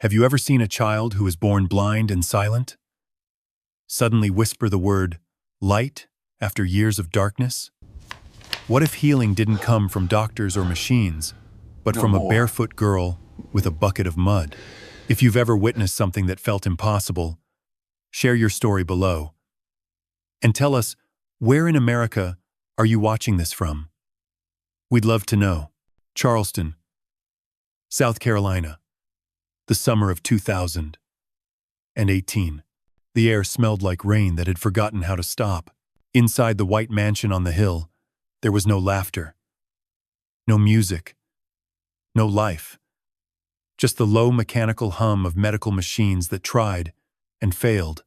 Have you ever seen a child who is born blind and silent? Suddenly whisper the word, light, after years of darkness? What if healing didn't come from doctors or machines, but from a barefoot girl with a bucket of mud? If you've ever witnessed something that felt impossible, share your story below. And tell us, where in America are you watching this from? We'd love to know. Charleston, South Carolina, the summer of 2018. The air smelled like rain that had forgotten how to stop. Inside the white mansion on the hill, there was no laughter, no music, no life. Just the low mechanical hum of medical machines that tried and failed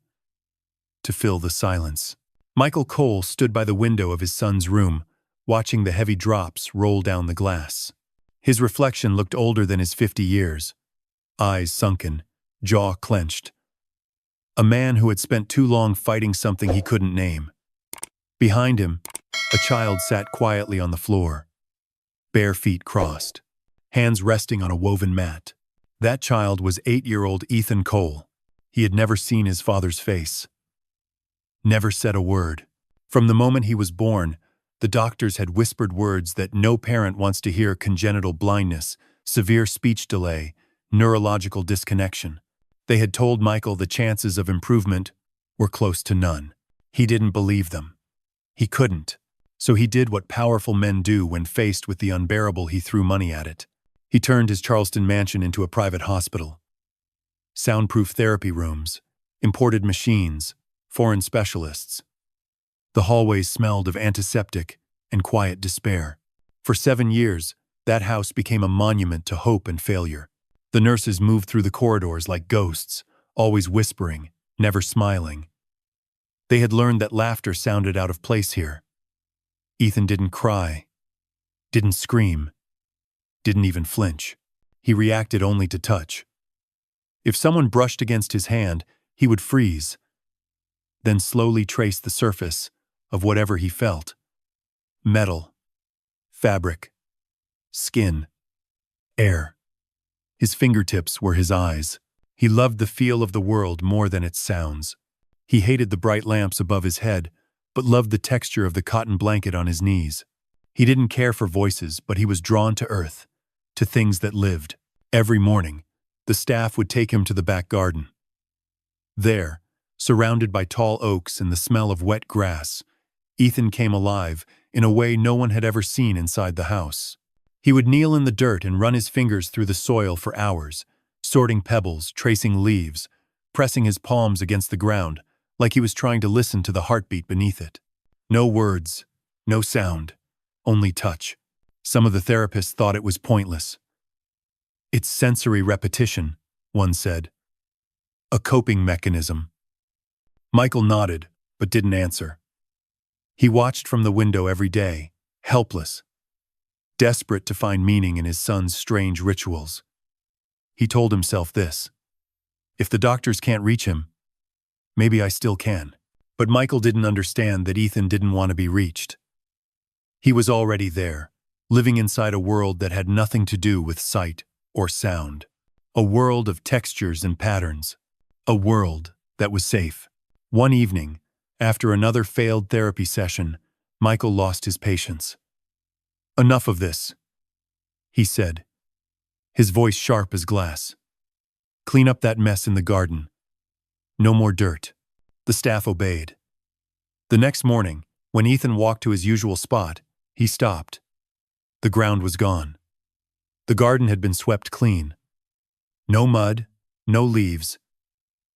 to fill the silence. Michael Cole stood by the window of his son's room, watching the heavy drops roll down the glass. His reflection looked older than his 50 years, eyes sunken, jaw clenched. A man who had spent too long fighting something he couldn't name. Behind him, a child sat quietly on the floor, bare feet crossed, hands resting on a woven mat. That child was 8-year-old Ethan Cole. He had never seen his father's face, never said a word. From the moment he was born, the doctors had whispered words that no parent wants to hear: congenital blindness, severe speech delay, neurological disconnection. They had told Michael the chances of improvement were close to none. He didn't believe them. He couldn't. So he did what powerful men do when faced with the unbearable. He threw money at it. He turned his Charleston mansion into a private hospital. Soundproof therapy rooms, imported machines, foreign specialists. The hallways smelled of antiseptic and quiet despair. For 7 years, that house became a monument to hope and failure. The nurses moved through the corridors like ghosts, always whispering, never smiling. They had learned that laughter sounded out of place here. Ethan didn't cry, didn't scream, didn't even flinch. He reacted only to touch. If someone brushed against his hand, he would freeze, then slowly trace the surface of whatever he felt. Metal, fabric, skin, air. His fingertips were his eyes. He loved the feel of the world more than its sounds. He hated the bright lamps above his head, but loved the texture of the cotton blanket on his knees. He didn't care for voices, but he was drawn to earth, to things that lived. Every morning, the staff would take him to the back garden. There, surrounded by tall oaks and the smell of wet grass, Ethan came alive in a way no one had ever seen inside the house. He would kneel in the dirt and run his fingers through the soil for hours, sorting pebbles, tracing leaves, pressing his palms against the ground, like he was trying to listen to the heartbeat beneath it. No words, no sound, only touch. Some of the therapists thought it was pointless. It's sensory repetition, one said. A coping mechanism. Michael nodded, but didn't answer. He watched from the window every day, helpless, desperate to find meaning in his son's strange rituals. He told himself this: if the doctors can't reach him, maybe I still can. But Michael didn't understand that Ethan didn't want to be reached. He was already there, living inside a world that had nothing to do with sight or sound. A world of textures and patterns. A world that was safe. One evening, after another failed therapy session, Michael lost his patience. Enough of this, he said, his voice sharp as glass. Clean up that mess in the garden. No more dirt. The staff obeyed. The next morning, when Ethan walked to his usual spot, he stopped. The ground was gone. The garden had been swept clean. No mud, no leaves,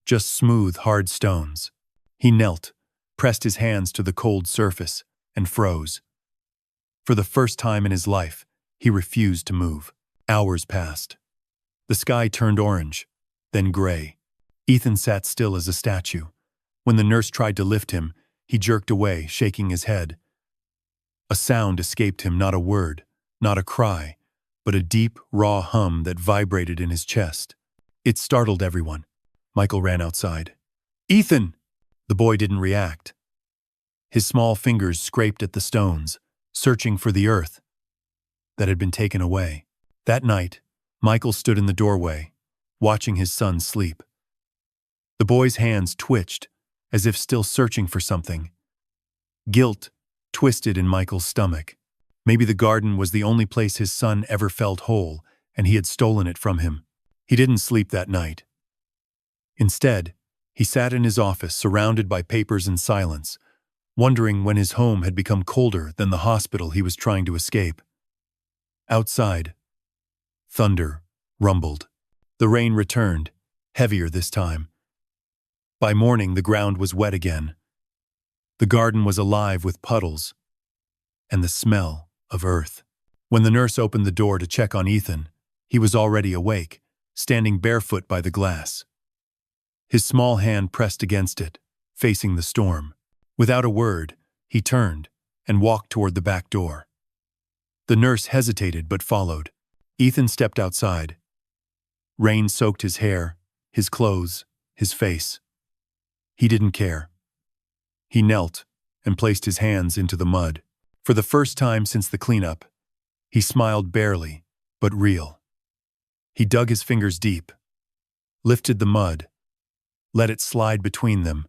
just smooth, hard stones. He knelt, pressed his hands to the cold surface, and froze. For the first time in his life, he refused to move. Hours passed. The sky turned orange, then gray. Ethan sat still as a statue. When the nurse tried to lift him, he jerked away, shaking his head. A sound escaped him, not a word, not a cry, but a deep, raw hum that vibrated in his chest. It startled everyone. Michael ran outside. "Ethan!" The boy didn't react. His small fingers scraped at the stones, searching for the earth that had been taken away. That night, Michael stood in the doorway, watching his son sleep. The boy's hands twitched, as if still searching for something. Guilt twisted in Michael's stomach. Maybe the garden was the only place his son ever felt whole, and he had stolen it from him. He didn't sleep that night. Instead, he sat in his office surrounded by papers and silence, wondering when his home had become colder than the hospital he was trying to escape. Outside, thunder rumbled. The rain returned, heavier this time. By morning, the ground was wet again. The garden was alive with puddles and the smell of earth. When the nurse opened the door to check on Ethan, he was already awake, standing barefoot by the glass. His small hand pressed against it, facing the storm. Without a word, he turned and walked toward the back door. The nurse hesitated but followed. Ethan stepped outside. Rain soaked his hair, his clothes, his face. He didn't care. He knelt and placed his hands into the mud. For the first time since the cleanup, he smiled barely, but real. He dug his fingers deep, lifted the mud, let it slide between them,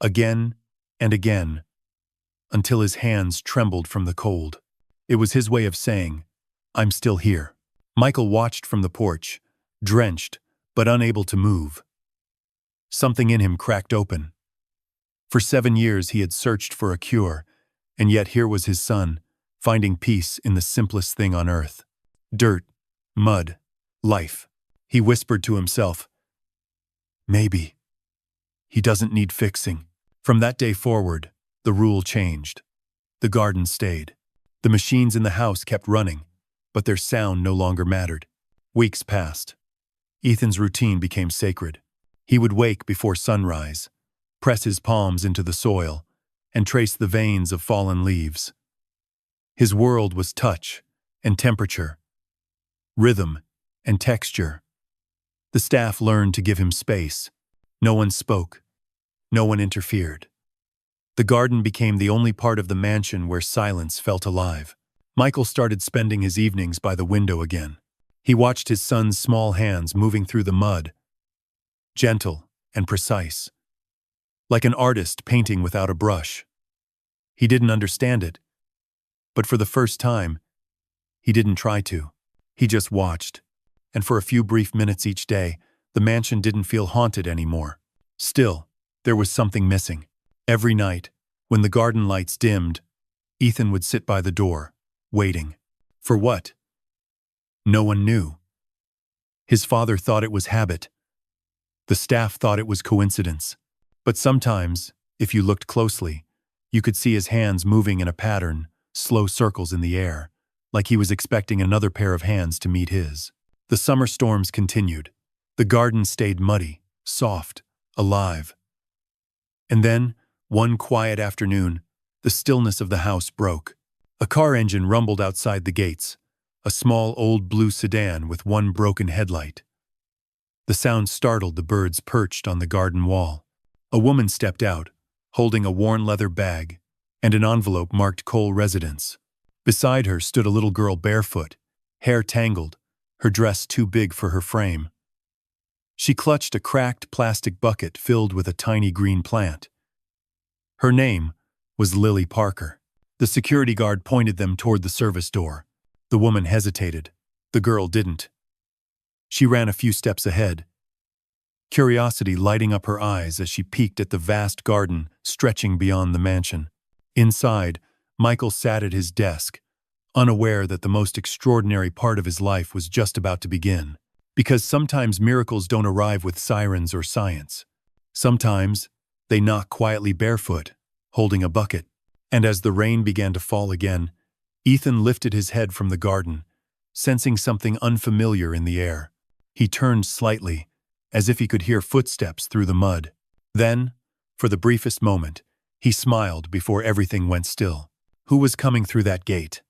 again and again, until his hands trembled from the cold. It was his way of saying, "I'm still here." Michael watched from the porch, drenched but unable to move. Something in him cracked open. For 7 years he had searched for a cure, and yet here was his son, finding peace in the simplest thing on earth. Dirt, mud, life. He whispered to himself, "Maybe. He doesn't need fixing." From that day forward, the rule changed. The garden stayed. The machines in the house kept running, but their sound no longer mattered. Weeks passed. Ethan's routine became sacred. He would wake before sunrise, press his palms into the soil, and trace the veins of fallen leaves. His world was touch and temperature, rhythm and texture. The staff learned to give him space. No one spoke. No one interfered. The garden became the only part of the mansion where silence felt alive. Michael started spending his evenings by the window again. He watched his son's small hands moving through the mud, gentle and precise, like an artist painting without a brush. He didn't understand it, but for the first time, he didn't try to. He just watched, and for a few brief minutes each day, the mansion didn't feel haunted anymore. Still, there was something missing. Every night, when the garden lights dimmed, Ethan would sit by the door, waiting. For what? No one knew. His father thought it was habit. The staff thought it was coincidence. But sometimes, if you looked closely, you could see his hands moving in a pattern, slow circles in the air, like he was expecting another pair of hands to meet his. The summer storms continued. The garden stayed muddy, soft, alive. And then, one quiet afternoon, the stillness of the house broke. A car engine rumbled outside the gates, a small old blue sedan with one broken headlight. The sound startled the birds perched on the garden wall. A woman stepped out, holding a worn leather bag and an envelope marked Cole Residence. Beside her stood a little girl barefoot, hair tangled, her dress too big for her frame. She clutched a cracked plastic bucket filled with a tiny green plant. Her name was Lily Parker. The security guard pointed them toward the service door. The woman hesitated. The girl didn't. She ran a few steps ahead, curiosity lighting up her eyes as she peeked at the vast garden stretching beyond the mansion. Inside, Michael sat at his desk, unaware that the most extraordinary part of his life was just about to begin. Because sometimes miracles don't arrive with sirens or science. Sometimes they knock quietly barefoot, holding a bucket. And as the rain began to fall again, Ethan lifted his head from the garden, sensing something unfamiliar in the air. He turned slightly, as if he could hear footsteps through the mud. Then, for the briefest moment, he smiled before everything went still. Who was coming through that gate?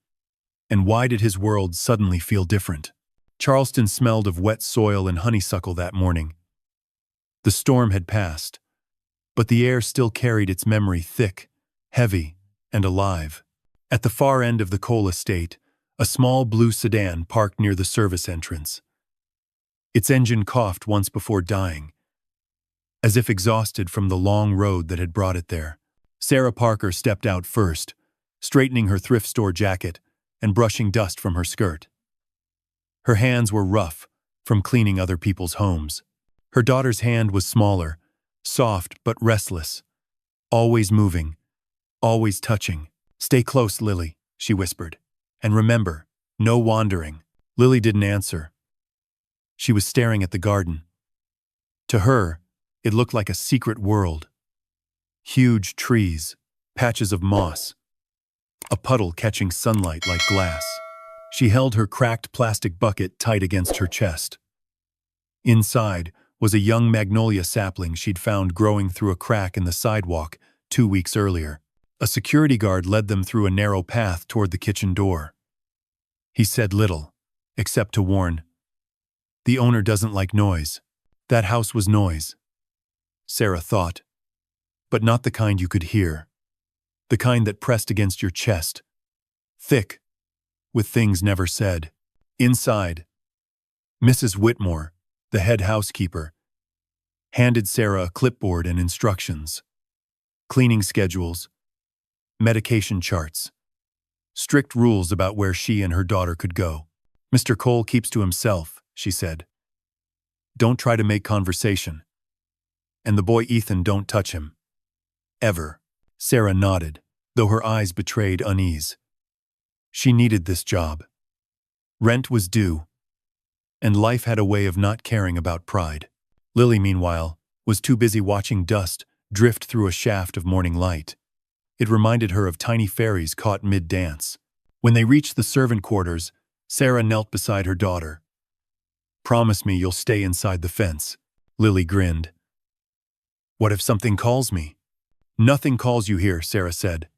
And why did his world suddenly feel different? Charleston smelled of wet soil and honeysuckle that morning. The storm had passed, but the air still carried its memory thick, heavy, and alive. At the far end of the Cole estate, a small blue sedan parked near the service entrance. Its engine coughed once before dying, as if exhausted from the long road that had brought it there. Sarah Parker stepped out first, straightening her thrift store jacket and brushing dust from her skirt. Her hands were rough from cleaning other people's homes. Her daughter's hand was smaller, soft but restless, always moving, always touching. "Stay close, Lily," she whispered. "And remember, no wandering." Lily didn't answer. She was staring at the garden. To her, it looked like a secret world. Huge trees, patches of moss, a puddle catching sunlight like glass. She held her cracked plastic bucket tight against her chest. Inside was a young magnolia sapling she'd found growing through a crack in the sidewalk 2 weeks earlier. A security guard led them through a narrow path toward the kitchen door. He said little, except to warn, "The owner doesn't like noise." That house was noise, Sarah thought, but not the kind you could hear. The kind that pressed against your chest, thick, with things never said. Inside, Mrs. Whitmore, the head housekeeper, handed Sarah a clipboard and instructions. Cleaning schedules, medication charts, strict rules about where she and her daughter could go. "Mr. Cole keeps to himself," she said. "Don't try to make conversation. And the boy Ethan, don't touch him. Ever." Sarah nodded, though her eyes betrayed unease. She needed this job. Rent was due, and life had a way of not caring about pride. Lily, meanwhile, was too busy watching dust drift through a shaft of morning light. It reminded her of tiny fairies caught mid-dance. When they reached the servant quarters, Sarah knelt beside her daughter. "Promise me you'll stay inside the fence." Lily grinned. "What if something calls me?" "Nothing calls you here," Sarah said.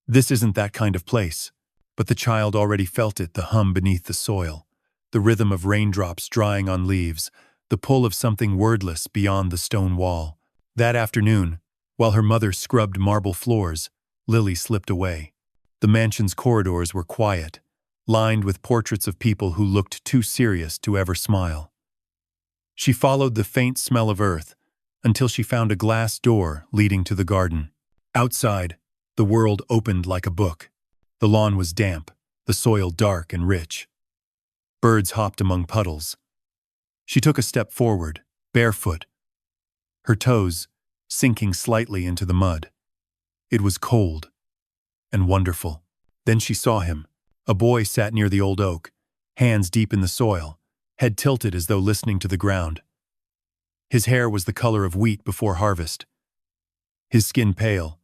"This isn't that kind of place." But the child already felt it, the hum beneath the soil, the rhythm of raindrops drying on leaves, the pull of something wordless beyond the stone wall. That afternoon, while her mother scrubbed marble floors, Lily slipped away. The mansion's corridors were quiet, lined with portraits of people who looked too serious to ever smile. She followed the faint smell of earth until she found a glass door leading to the garden. Outside, the world opened like a book. The lawn was damp, the soil dark and rich. Birds hopped among puddles. She took a step forward, barefoot, her toes sinking slightly into the mud. It was cold and wonderful. Then she saw him. A boy sat near the old oak, hands deep in the soil, head tilted as though listening to the ground. His hair was the color of wheat before harvest. His skin pale,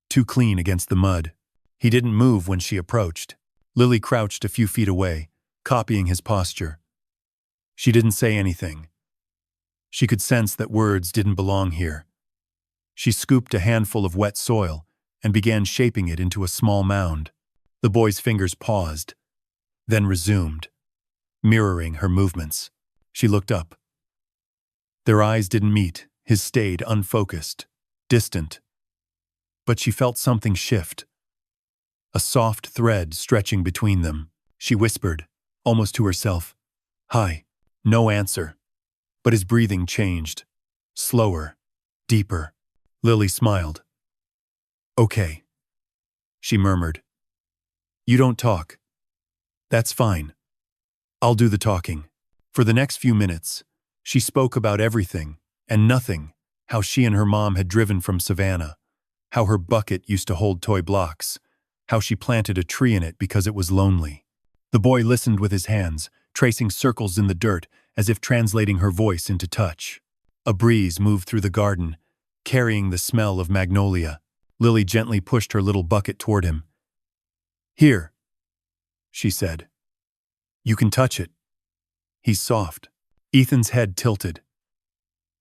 too clean against the mud. He didn't move when she approached. Lily crouched a few feet away, copying his posture. She didn't say anything. She could sense that words didn't belong here. She scooped a handful of wet soil and began shaping it into a small mound. The boy's fingers paused, then resumed, mirroring her movements. She looked up. Their eyes didn't meet. His stayed unfocused, distant. But she felt something shift. A soft thread stretching between them. She whispered, almost to herself, "Hi." No answer. But his breathing changed. Slower, deeper. Lily smiled. "Okay," she murmured. "You don't talk. That's fine. I'll do the talking." For the next few minutes, she spoke about everything and nothing, how she and her mom had driven from Savannah, how her bucket used to hold toy blocks, how she planted a tree in it because it was lonely. The boy listened with his hands, tracing circles in the dirt as if translating her voice into touch. A breeze moved through the garden, carrying the smell of magnolia. Lily gently pushed her little bucket toward him. "Here," she said. "You can touch it. He's soft." Ethan's head tilted.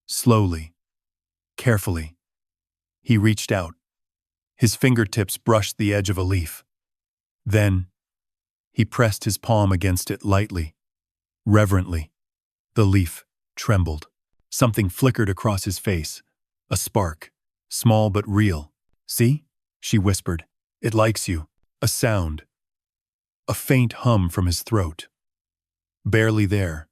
Slowly, carefully, he reached out. His fingertips brushed the edge of a leaf. Then, he pressed his palm against it lightly, reverently. The leaf trembled. Something flickered across his face. A spark, small but real. "See?" she whispered. "It likes you." A sound. A faint hum from his throat. Barely there,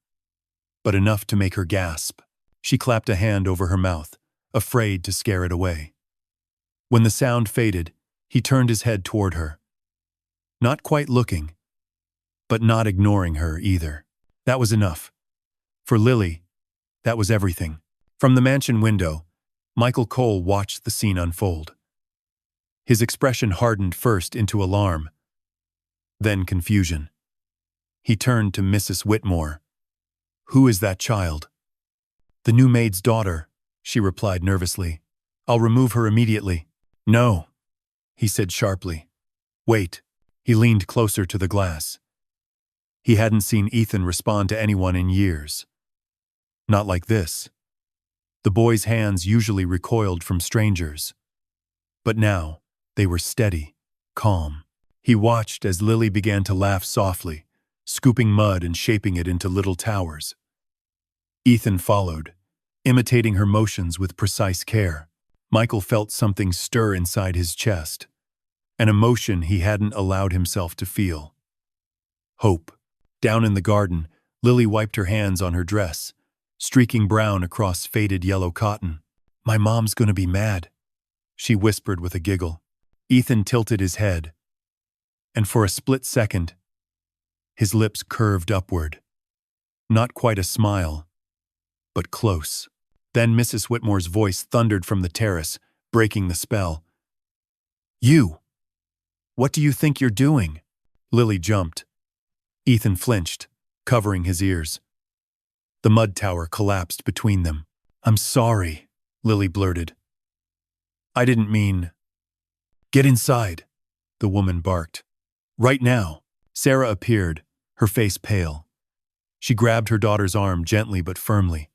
but enough to make her gasp. She clapped a hand over her mouth, afraid to scare it away. When the sound faded, he turned his head toward her. Not quite looking, but not ignoring her either. That was enough. For Lily, that was everything. From the mansion window, Michael Cole watched the scene unfold. His expression hardened first into alarm, then confusion. He turned to Mrs. Whitmore. "Who is that child?" "The new maid's daughter," she replied nervously. "I'll remove her immediately." "No," he said sharply. "Wait." He leaned closer to the glass. He hadn't seen Ethan respond to anyone in years. Not like this. The boy's hands usually recoiled from strangers. But now, they were steady, calm. He watched as Lily began to laugh softly, scooping mud and shaping it into little towers. Ethan followed, imitating her motions with precise care. Michael felt something stir inside his chest, an emotion he hadn't allowed himself to feel. Hope. Down in the garden, Lily wiped her hands on her dress, streaking brown across faded yellow cotton. "My mom's gonna be mad," she whispered with a giggle. Ethan tilted his head, and for a split second, his lips curved upward. Not quite a smile, but close. Then Mrs. Whitmore's voice thundered from the terrace, breaking the spell. "You! What do you think you're doing?" Lily jumped. Ethan flinched, covering his ears. The mud tower collapsed between them. "I'm sorry," Lily blurted. "I didn't mean—" "Get inside," the woman barked. "Right now." Sarah appeared, her face pale. She grabbed her daughter's arm gently but firmly.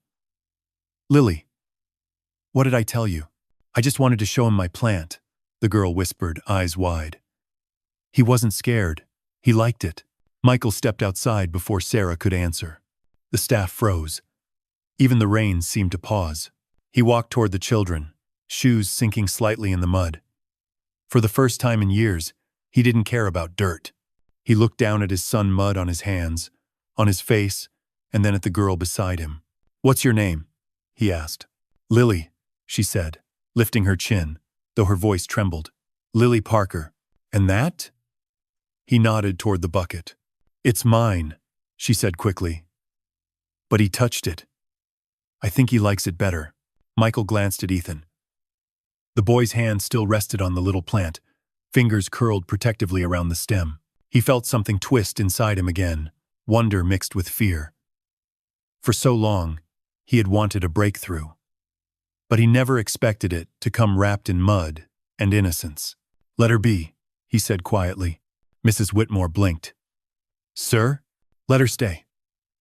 "Lily, what did I tell you? I just wanted to show him my plant," the girl whispered, eyes wide. He wasn't scared. He liked it. Michael stepped outside before Sarah could answer. The staff froze. Even the rain seemed to pause. He walked toward the children, shoes sinking slightly in the mud. For the first time in years, he didn't care about dirt. He looked down at his son mud on his hands, on his face, and then at the girl beside him. "What's your name?" he asked. "Lily," she said, lifting her chin, though her voice trembled. "Lily Parker. And that?" He nodded toward the bucket. "It's mine," she said quickly. "But he touched it. I think he likes it better." Michael glanced at Ethan. The boy's hand still rested on the little plant, fingers curled protectively around the stem. He felt something twist inside him again, wonder mixed with fear. For so long, he had wanted a breakthrough. But he never expected it to come wrapped in mud and innocence. "Let her be," he said quietly. Mrs. Whitmore blinked. "Sir? Let her stay."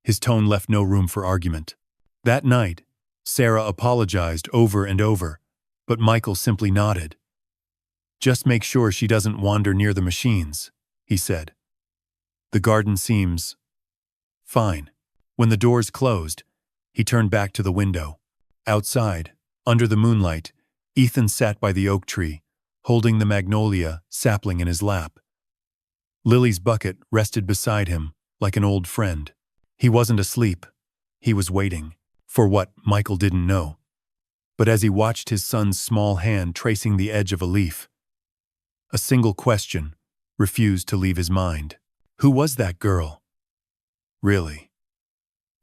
His tone left no room for argument. That night, Sarah apologized over and over, but Michael simply nodded. "Just make sure she doesn't wander near the machines," he said. "The garden seems fine." When the doors closed, he turned back to the window. Outside, under the moonlight, Ethan sat by the oak tree, holding the Magnolia sapling in his lap. Lily's bucket rested beside him like an old friend. He wasn't asleep. He was waiting for what Michael didn't know. But as he watched his son's small hand tracing the edge of a leaf, a single question refused to leave his mind. Who was that girl? Really?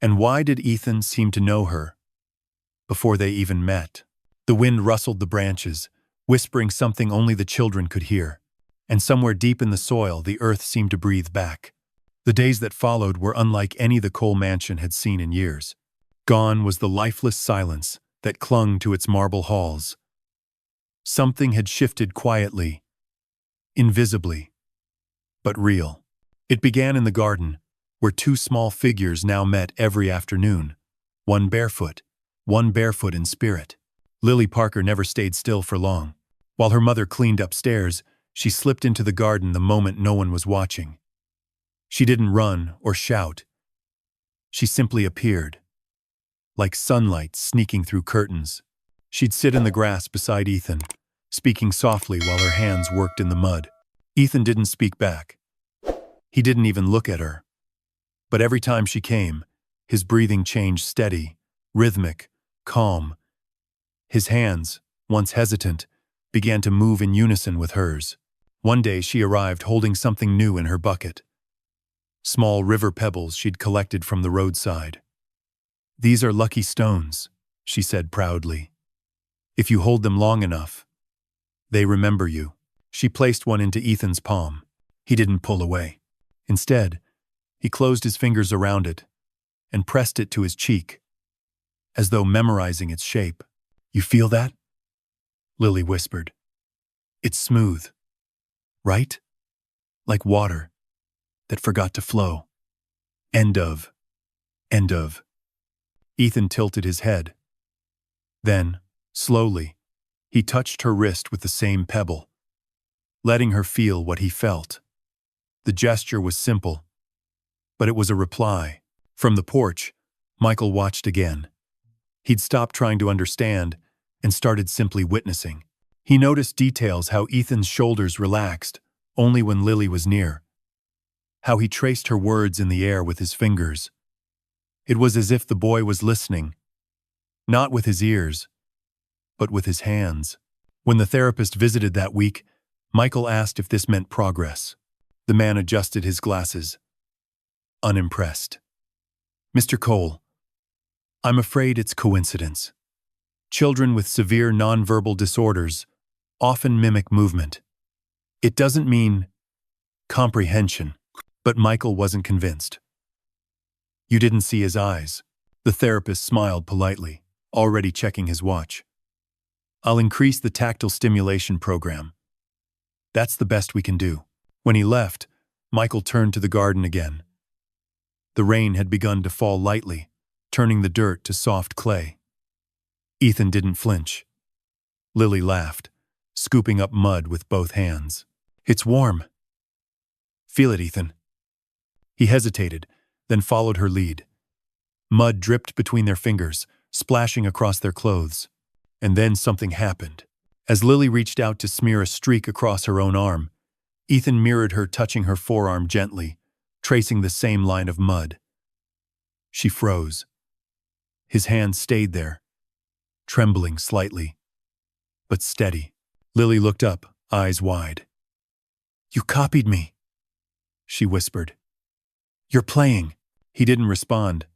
And why did Ethan seem to know her before they even met? The wind rustled the branches, whispering something only the children could hear. And somewhere deep in the soil, the earth seemed to breathe back. The days that followed were unlike any the Cole mansion had seen in years. Gone was the lifeless silence that clung to its marble halls. Something had shifted quietly, invisibly, but real. It began in the garden, where two small figures now met every afternoon, one barefoot in spirit. Lily Parker never stayed still for long. While her mother cleaned upstairs, she slipped into the garden the moment no one was watching. She didn't run or shout. She simply appeared, like sunlight sneaking through curtains. She'd sit in the grass beside Ethan, speaking softly while her hands worked in the mud. Ethan didn't speak back. He didn't even look at her. But every time she came, His breathing changed steady, rhythmic, calm. His hands, once hesitant, began to move in unison with hers. One day she arrived holding something new in her bucket. Small river pebbles she'd collected from the roadside. "These are lucky stones," she said proudly. "If you hold them long enough, they remember you." She placed one into Ethan's palm. He didn't pull away. Instead, he closed his fingers around it and pressed it to his cheek, as though memorizing its shape. "You feel that?" Lily whispered. "It's smooth, right? Like water that forgot to flow." End of. Ethan tilted his head. Then, slowly, he touched her wrist with the same pebble, letting her feel what he felt. The gesture was simple, but it was a reply. From the porch, Michael watched again. He'd stopped trying to understand and started simply witnessing. He noticed details: how Ethan's shoulders relaxed only when Lily was near, how he traced her words in the air with his fingers. It was as if the boy was listening, not with his ears, but with his hands. When the therapist visited that week, Michael asked if this meant progress. The man adjusted his glasses, unimpressed. "Mr. Cole, I'm afraid it's coincidence. Children with severe nonverbal disorders often mimic movement. It doesn't mean comprehension." But Michael wasn't convinced. "You didn't see his eyes." The therapist smiled politely, already checking his watch. "I'll increase the tactile stimulation program. That's the best we can do." When he left, Michael turned to the garden again. The rain had begun to fall lightly, turning the dirt to soft clay. Ethan didn't flinch. Lily laughed, scooping up mud with both hands. "It's warm." "Feel it, Ethan." He hesitated, then followed her lead. Mud dripped between their fingers, splashing across their clothes. And then something happened. As Lily reached out to smear a streak across her own arm, Ethan mirrored her, touching her forearm gently, tracing the same line of mud. She froze. His hand stayed there, trembling slightly, but steady. Lily looked up, eyes wide. "You copied me," she whispered. "You're playing." He didn't respond,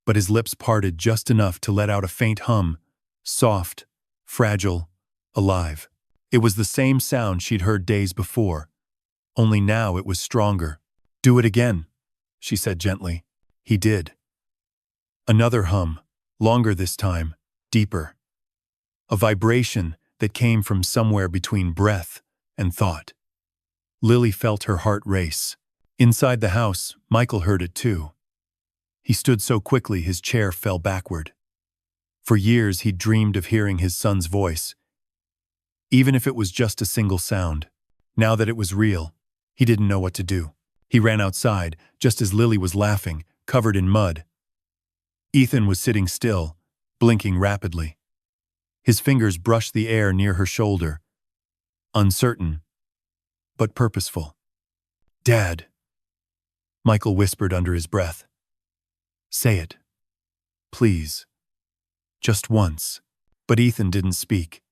but his lips parted just enough to let out a faint hum, soft, fragile, alive. It was the same sound she'd heard days before, only now it was stronger. "Do it again," she said gently. He did. Another hum, longer this time, deeper. A vibration that came from somewhere between breath and thought. Lily felt her heart race. Inside the house, Michael heard it too. He stood so quickly his chair fell backward. For years he'd dreamed of hearing his son's voice, even if it was just a single sound. Now that it was real, he didn't know what to do. He ran outside, just as Lily was laughing, covered in mud. Ethan was sitting still, blinking rapidly. His fingers brushed the air near her shoulder, uncertain, but purposeful. "Dad," Michael whispered under his breath. "Say it. Please. Just once." But Ethan didn't speak.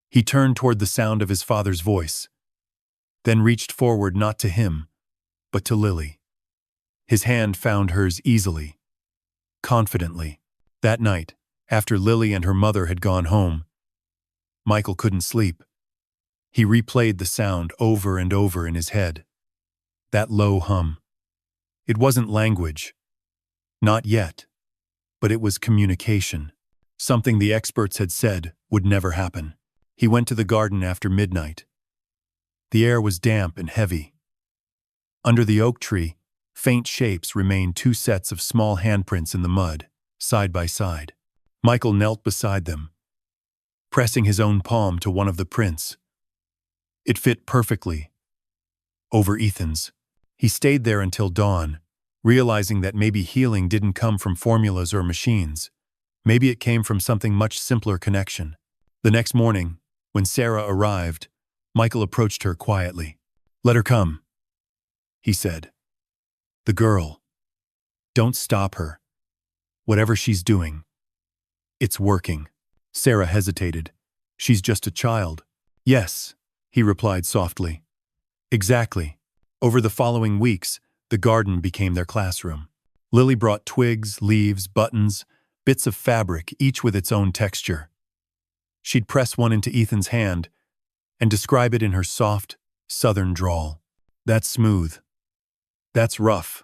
He turned toward the sound of his father's voice, then reached forward not to him, but to Lily. His hand found hers easily, confidently. That night, after Lily and her mother had gone home, Michael couldn't sleep. He replayed the sound over and over in his head. That low hum. It wasn't language. Not yet. But it was communication. Something the experts had said would never happen. He went to the garden after midnight. The air was damp and heavy. Under the oak tree, faint shapes remained, two sets of small handprints in the mud, side by side. Michael knelt beside them, pressing his own palm to one of the prints. It fit perfectly over Ethan's. He stayed there until dawn, realizing that maybe healing didn't come from formulas or machines. Maybe it came from something much simpler: connection. The next morning, when Sarah arrived, Michael approached her quietly. "Let her come," he said. "The girl. Don't stop her." Whatever she's doing, it's working. Sarah hesitated. She's just a child. Yes, he replied softly. Exactly. Over the following weeks, the garden became their classroom. Lily brought twigs, leaves, buttons, bits of fabric, each with its own texture. She'd press one into Ethan's hand and describe it in her soft, southern drawl. That's smooth. That's rough.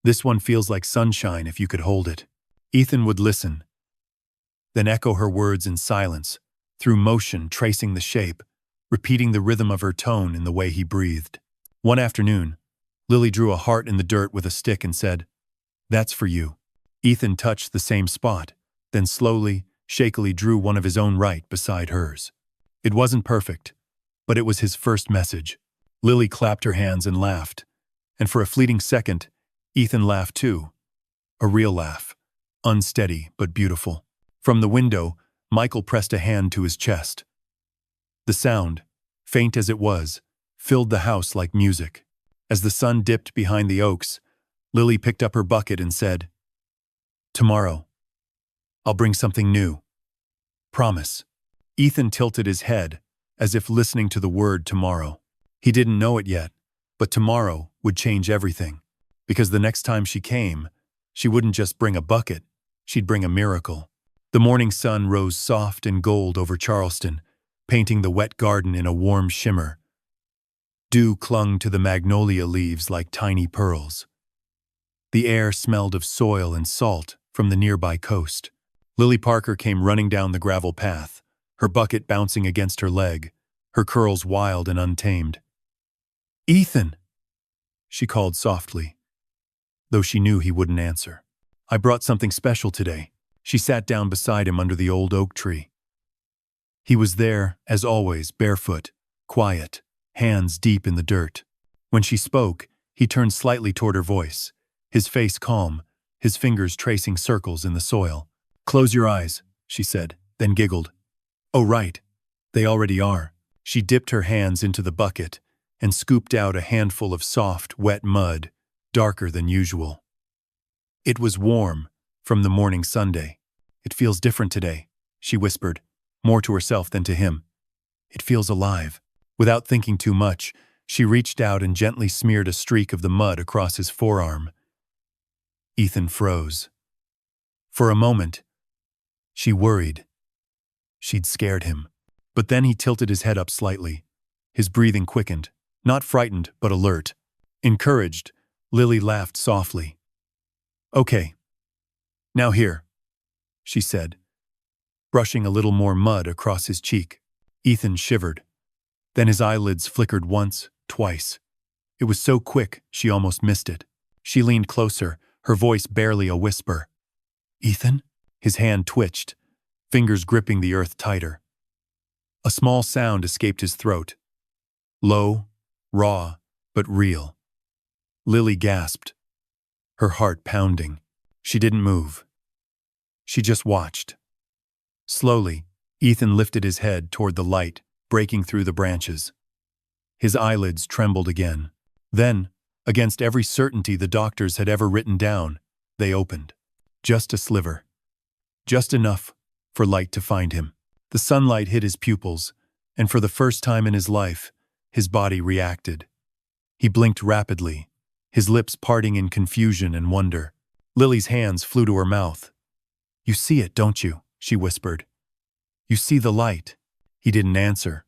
This one feels like sunshine if you could hold it. Ethan would listen, then echo her words in silence, through motion tracing the shape, repeating the rhythm of her tone in the way he breathed. One afternoon, Lily drew a heart in the dirt with a stick and said, "That's for you." Ethan touched the same spot, then slowly, shakily drew one of his own right beside hers. It wasn't perfect, but it was his first message. Lily clapped her hands and laughed, and for a fleeting second, Ethan laughed too. A real laugh, unsteady but beautiful. From the window, Michael pressed a hand to his chest. The sound, faint as it was, filled the house like music. As the sun dipped behind the oaks, Lily picked up her bucket and said, "Tomorrow, I'll bring something new. Promise." Ethan tilted his head, as if listening to the word tomorrow. He didn't know it yet, but tomorrow would change everything. Because the next time she came, she wouldn't just bring a bucket, she'd bring a miracle. The morning sun rose soft and gold over Charleston, painting the wet garden in a warm shimmer. Dew clung to the magnolia leaves like tiny pearls. The air smelled of soil and salt from the nearby coast. Lily Parker came running down the gravel path, her bucket bouncing against her leg, her curls wild and untamed. "Ethan!" she called softly, though she knew he wouldn't answer. "I brought something special today." She sat down beside him under the old oak tree. He was there, as always, barefoot, quiet, hands deep in the dirt. When she spoke, he turned slightly toward her voice, his face calm, his fingers tracing circles in the soil. "Close your eyes," she said, then giggled. "Oh, right. They already are." She dipped her hands into the bucket and scooped out a handful of soft, wet mud, darker than usual. It was warm from the morning Sunday. "It feels different today," she whispered, more to herself than to him. "It feels alive." Without thinking too much, she reached out and gently smeared a streak of the mud across his forearm. Ethan froze. For a moment, she worried. She'd scared him. But then he tilted his head up slightly. His breathing quickened, not frightened but alert. Encouraged, Lily laughed softly. "Okay. Now here," she said, brushing a little more mud across his cheek. Ethan shivered. Then his eyelids flickered once, twice. It was so quick, she almost missed it. She leaned closer, her voice barely a whisper. "Ethan?" His hand twitched, fingers gripping the earth tighter. A small sound escaped his throat. Low, raw, but real. Lily gasped, her heart pounding. She didn't move. She just watched. Slowly, Ethan lifted his head toward the light, breaking through the branches. His eyelids trembled again. Then, against every certainty the doctors had ever written down, they opened. Just a sliver. Just enough for light to find him. The sunlight hit his pupils, and for the first time in his life, his body reacted. He blinked rapidly, his lips parting in confusion and wonder. Lily's hands flew to her mouth. "You see it, don't you?" she whispered. "You see the light." He didn't answer.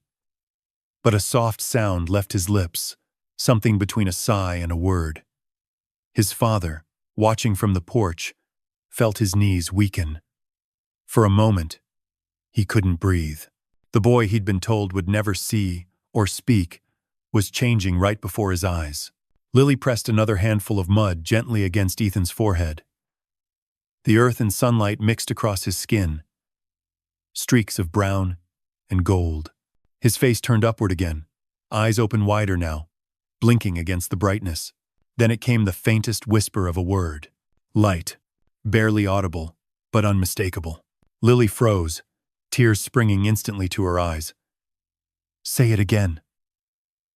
But a soft sound left his lips, something between a sigh and a word. His father, watching from the porch, felt his knees weaken. For a moment, he couldn't breathe. The boy he'd been told would never see or speak was changing right before his eyes. Lily pressed another handful of mud gently against Ethan's forehead. The earth and sunlight mixed across his skin, streaks of brown and gold. His face turned upward again, eyes open wider now, blinking against the brightness. Then it came the faintest whisper of a word. Light, barely audible, but unmistakable. Lily froze, tears springing instantly to her eyes. "Say it again,"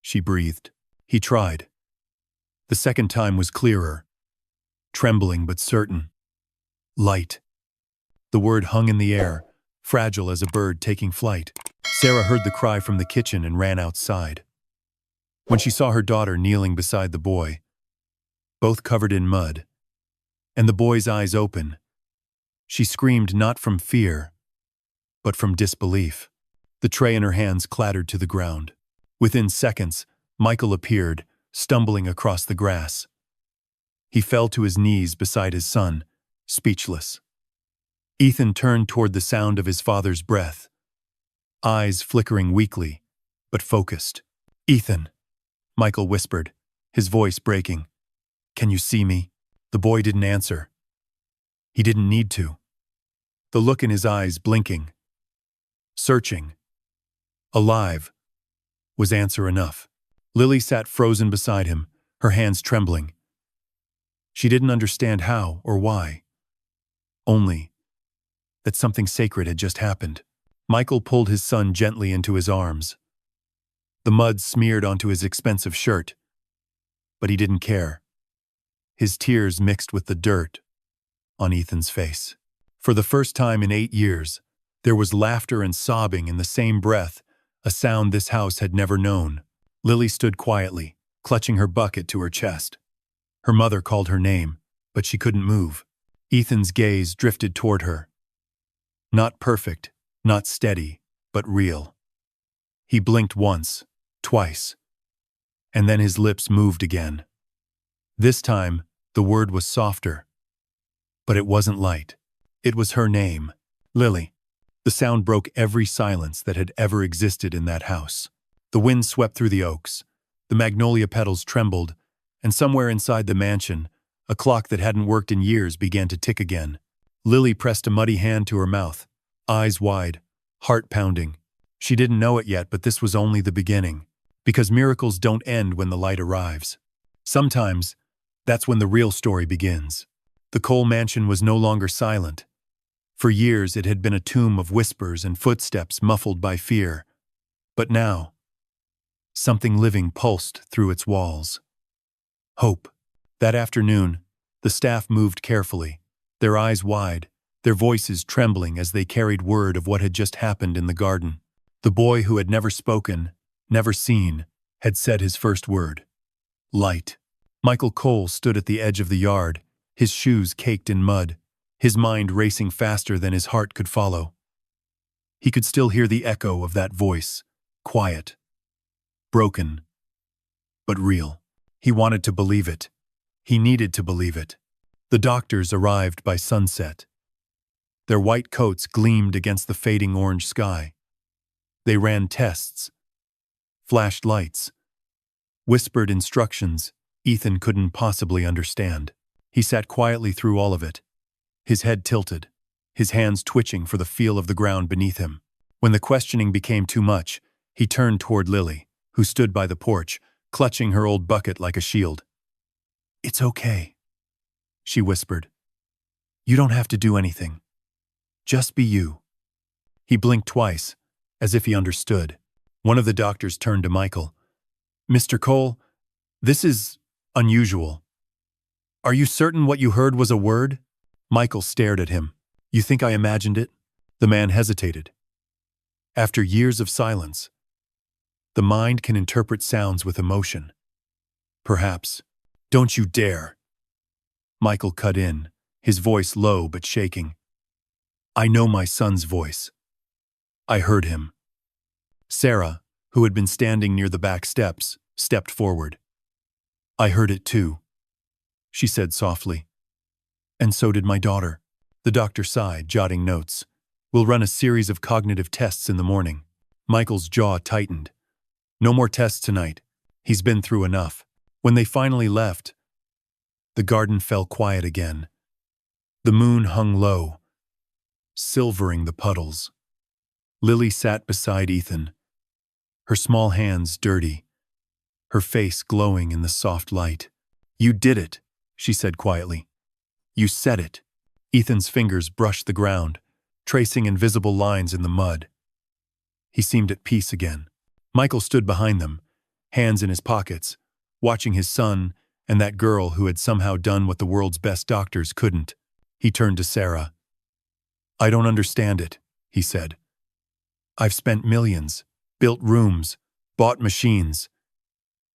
she breathed. He tried. The second time was clearer, trembling but certain. Light. The word hung in the air, fragile as a bird taking flight. Sarah heard the cry from the kitchen and ran outside. When she saw her daughter kneeling beside the boy, both covered in mud, and the boy's eyes open, she screamed not from fear, but from disbelief. The tray in her hands clattered to the ground. Within seconds, Michael appeared, stumbling across the grass. He fell to his knees beside his son, speechless. Ethan turned toward the sound of his father's breath, eyes flickering weakly, but focused. "Ethan," Michael whispered, his voice breaking. "Can you see me?" The boy didn't answer. He didn't need to. The look in his eyes blinking, searching, alive, was answer enough. Lily sat frozen beside him, her hands trembling. She didn't understand how or why. Only that something sacred had just happened. Michael pulled his son gently into his arms. The mud smeared onto his expensive shirt, but he didn't care. His tears mixed with the dirt on Ethan's face. For the first time in 8 years, there was laughter and sobbing in the same breath, a sound this house had never known. Lily stood quietly, clutching her bucket to her chest. Her mother called her name, but she couldn't move. Ethan's gaze drifted toward her. Not perfect, not steady, but real. He blinked once, twice, and then his lips moved again. This time, the word was softer. But it wasn't light. It was her name, Lily. The sound broke every silence that had ever existed in that house. The wind swept through the oaks. The magnolia petals trembled, and somewhere inside the mansion, a clock that hadn't worked in years began to tick again. Lily pressed a muddy hand to her mouth, eyes wide, heart pounding. She didn't know it yet, but this was only the beginning. Because miracles don't end when the light arrives. Sometimes, that's when the real story begins. The Cole mansion was no longer silent. For years it had been a tomb of whispers and footsteps muffled by fear. But now, something living pulsed through its walls. Hope. That afternoon, the staff moved carefully, their eyes wide, their voices trembling as they carried word of what had just happened in the garden. The boy who had never spoken, never seen, had said his first word. Light. Michael Cole stood at the edge of the yard, his shoes caked in mud, his mind racing faster than his heart could follow. He could still hear the echo of that voice, quiet, broken, but real. He wanted to believe it. He needed to believe it. The doctors arrived by sunset. Their white coats gleamed against the fading orange sky. They ran tests, flashed lights, whispered instructions Ethan couldn't possibly understand. He sat quietly through all of it, his head tilted, his hands twitching for the feel of the ground beneath him. When the questioning became too much, he turned toward Lily, who stood by the porch, clutching her old bucket like a shield. "It's okay," she whispered. "You don't have to do anything. Just be you." He blinked twice, as if he understood. One of the doctors turned to Michael. "Mr. Cole, this is unusual. Are you certain what you heard was a word?" Michael stared at him. "You think I imagined it?" The man hesitated. After years of silence, the mind can interpret sounds with emotion. Perhaps. "Don't you dare!" Michael cut in, his voice low but shaking. "I know my son's voice. I heard him." Sarah, who had been standing near the back steps, stepped forward. "I heard it too," she said softly. "And so did my daughter." The doctor sighed, jotting notes. "We'll run a series of cognitive tests in the morning." Michael's jaw tightened. No more tests tonight. He's been through enough. When they finally left, the garden fell quiet again. The moon hung low, silvering the puddles. Lily sat beside Ethan, her small hands dirty, her face glowing in the soft light. "You did it," she said quietly. "You said it." Ethan's fingers brushed the ground, tracing invisible lines in the mud. He seemed at peace again. Michael stood behind them, hands in his pockets, watching his son and that girl who had somehow done what the world's best doctors couldn't. He turned to Sarah. "I don't understand it," he said. "I've spent millions, built rooms, bought machines,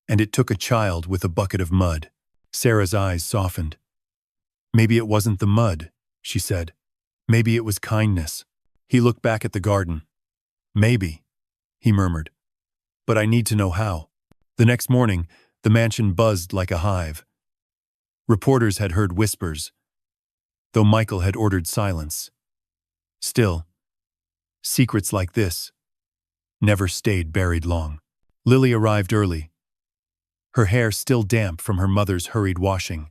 and it took a child with a bucket of mud." Sarah's eyes softened. "Maybe it wasn't the mud," she said. "Maybe it was kindness." He looked back at the garden. "Maybe," he murmured. "But I need to know how." The next morning, the mansion buzzed like a hive. Reporters had heard whispers, though Michael had ordered silence. Still, secrets like this never stayed buried long. Lily arrived early, her hair still damp from her mother's hurried washing.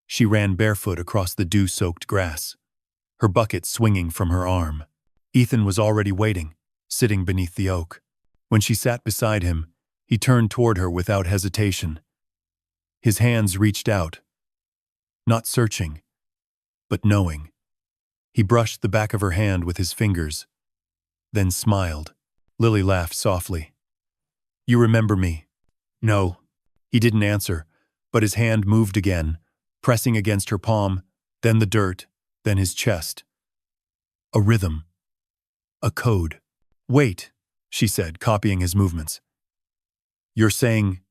She ran barefoot across the dew-soaked grass, her bucket swinging from her arm. Ethan was already waiting, sitting beneath the oak. When she sat beside him, he turned toward her without hesitation. His hands reached out, not searching, but knowing. He brushed the back of her hand with his fingers, then smiled. Lily laughed softly. "You remember me?" "No." He didn't answer, but his hand moved again, pressing against her palm, then the dirt, then his chest. A rhythm. A code. "Wait," she said, copying his movements. "You're saying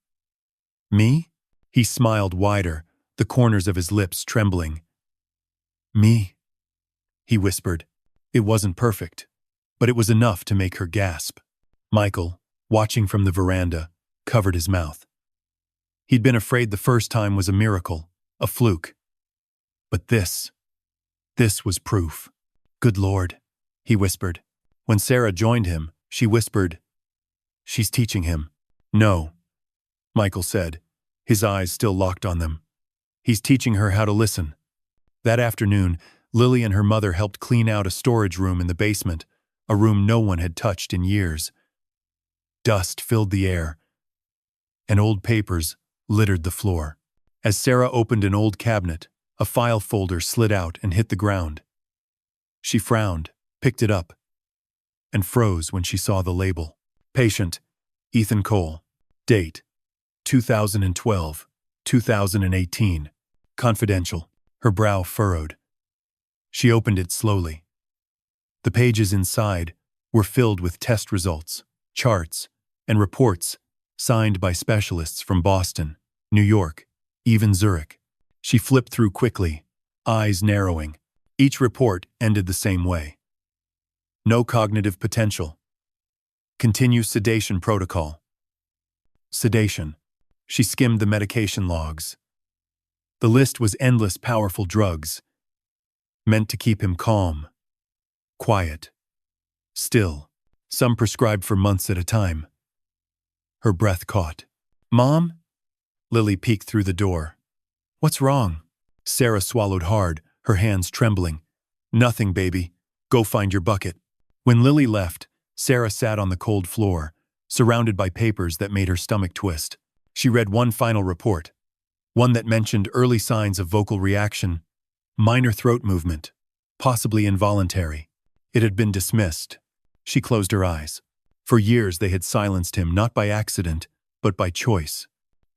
me?" He smiled wider, the corners of his lips trembling. "Me?" he whispered. It wasn't perfect, but it was enough to make her gasp. Michael, watching from the veranda, covered his mouth. He'd been afraid the first time was a miracle, a fluke. But this was proof. "Good Lord," he whispered. When Sarah joined him, she whispered, "She's teaching him." "No," Michael said, his eyes still locked on them. "He's teaching her how to listen." That afternoon, Lily and her mother helped clean out a storage room in the basement, a room no one had touched in years. Dust filled the air, and old papers littered the floor. As Sarah opened an old cabinet, a file folder slid out and hit the ground. She frowned, picked it up, and froze when she saw the label. Patient, Ethan Cole. Date, 2012, 2018. Confidential. Her brow furrowed. She opened it slowly. The pages inside were filled with test results, charts, and reports signed by specialists from Boston, New York, even Zurich. She flipped through quickly, eyes narrowing. Each report ended the same way. No cognitive potential. Continue sedation protocol. Sedation. She skimmed the medication logs. The list was endless powerful drugs, meant to keep him calm, quiet, still, some prescribed for months at a time. Her breath caught. "Mom?" Lily peeked through the door. "What's wrong?" Sarah swallowed hard, her hands trembling. "Nothing, baby. Go find your bucket." When Lily left, Sarah sat on the cold floor, surrounded by papers that made her stomach twist. She read one final report, one that mentioned early signs of vocal reaction, minor throat movement, possibly involuntary. It had been dismissed. She closed her eyes. For years they had silenced him not by accident, but by choice.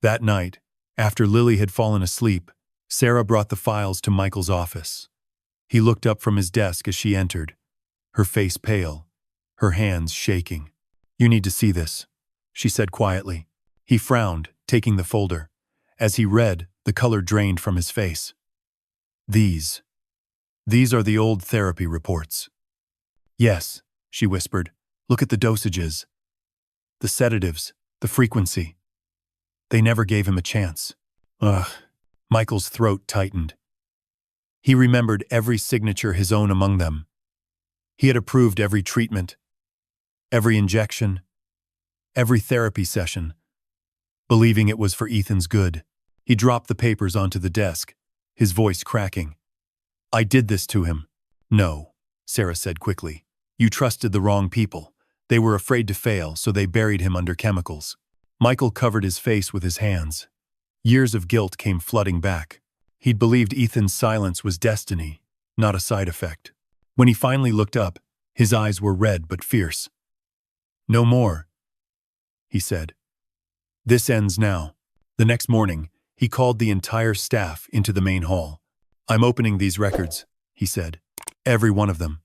That night, after Lily had fallen asleep, Sarah brought the files to Michael's office. He looked up from his desk as she entered, her face pale, her hands shaking. "You need to see this," she said quietly. He frowned, taking the folder. As he read, the color drained from his face. These are the old therapy reports." "Yes," she whispered. "Look at the dosages, the sedatives, the frequency. They never gave him a chance." Ugh. Michael's throat tightened. He remembered every signature, his own among them. He had approved every treatment, every injection, every therapy session, believing it was for Ethan's good. He dropped the papers onto the desk, his voice cracking. "I did this to him." "No," Sarah said quickly. "You trusted the wrong people. They were afraid to fail, so they buried him under chemicals." Michael covered his face with his hands. Years of guilt came flooding back. He'd believed Ethan's silence was destiny, not a side effect. When he finally looked up, his eyes were red but fierce. "No more," he said. "This ends now." The next morning, he called the entire staff into the main hall. "I'm opening these records," he said. "Every one of them.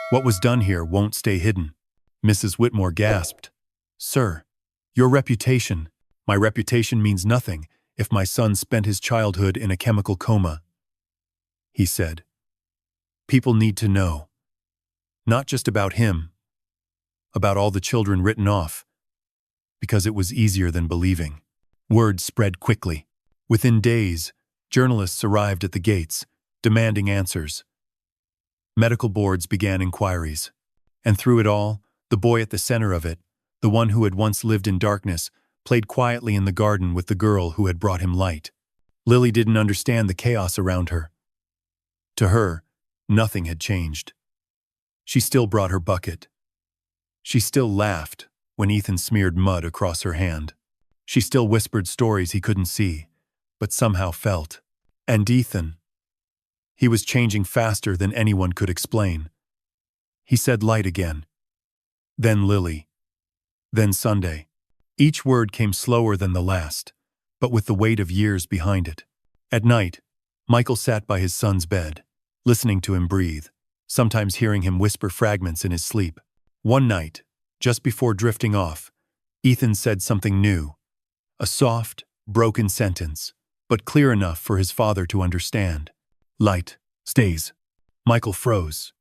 What was done here won't stay hidden." Mrs. Whitmore gasped. "Sir, your reputation—" "My reputation means nothing if my son spent his childhood in a chemical coma," he said. "People need to know. Not just about him, about all the children written off, because it was easier than believing." Word spread quickly. Within days, journalists arrived at the gates, demanding answers. Medical boards began inquiries. And through it all, the boy at the center of it, the one who had once lived in darkness, played quietly in the garden with the girl who had brought him light. Lily didn't understand the chaos around her. To her, nothing had changed. She still brought her bucket. She still laughed when Ethan smeared mud across her hand. She still whispered stories he couldn't see, but somehow felt. And Ethan, he was changing faster than anyone could explain. He said light again. Then Lily. Then Sunday. Each word came slower than the last, but with the weight of years behind it. At night, Michael sat by his son's bed, listening to him breathe, sometimes hearing him whisper fragments in his sleep. One night, just before drifting off, Ethan said something new. A soft, broken sentence, but clear enough for his father to understand. "Light stays." Michael froze.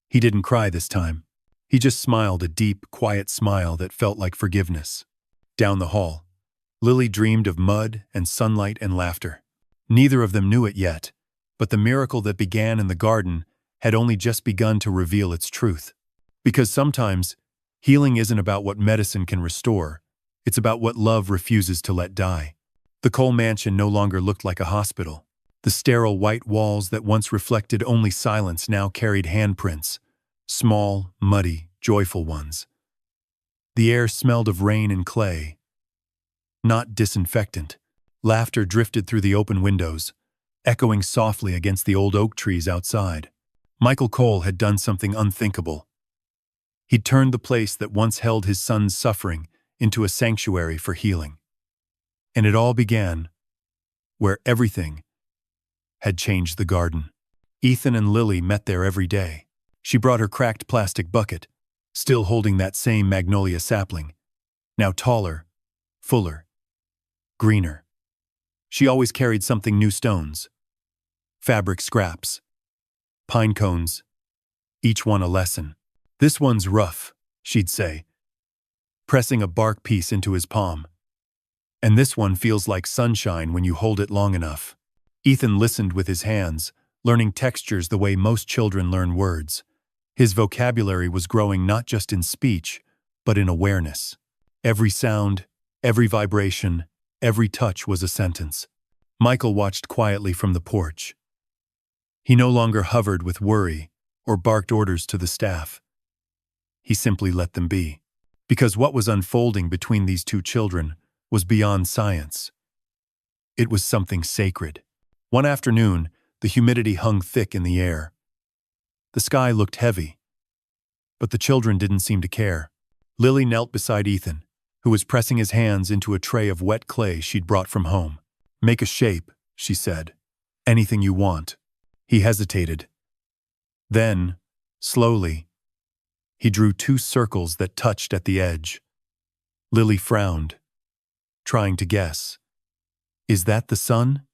He didn't cry this time. He just smiled, a deep, quiet smile that felt like forgiveness. Down the hall, Lily dreamed of mud and sunlight and laughter. Neither of them knew it yet, but the miracle that began in the garden had only just begun to reveal its truth. Because sometimes, healing isn't about what medicine can restore, it's about what love refuses to let die. The Cole mansion no longer looked like a hospital. The sterile white walls that once reflected only silence now carried handprints, small, muddy, joyful ones. The air smelled of rain and clay, not disinfectant. Laughter drifted through the open windows, echoing softly against the old oak trees outside. Michael Cole had done something unthinkable. He'd turned the place that once held his son's suffering into a sanctuary for healing. And it all began where everything had changed: the garden. Ethan and Lily met there every day. She brought her cracked plastic bucket, still holding that same magnolia sapling, now taller, fuller, greener. She always carried something: new stones, fabric scraps, pine cones, each one a lesson. "This one's rough," she'd say, pressing a bark piece into his palm. "And this one feels like sunshine when you hold it long enough." Ethan listened with his hands, learning textures the way most children learn words. His vocabulary was growing not just in speech, but in awareness. Every sound, every vibration, every touch was a sentence. Michael watched quietly from the porch. He no longer hovered with worry or barked orders to the staff. He simply let them be. Because what was unfolding between these two children was beyond science. It was something sacred. One afternoon, the humidity hung thick in the air. The sky looked heavy, but the children didn't seem to care. Lily knelt beside Ethan, who was pressing his hands into a tray of wet clay she'd brought from home. "Make a shape," she said. "Anything you want." He hesitated. Then, slowly, he drew 2 circles that touched at the edge. Lily frowned, trying to guess. "Is that the sun?"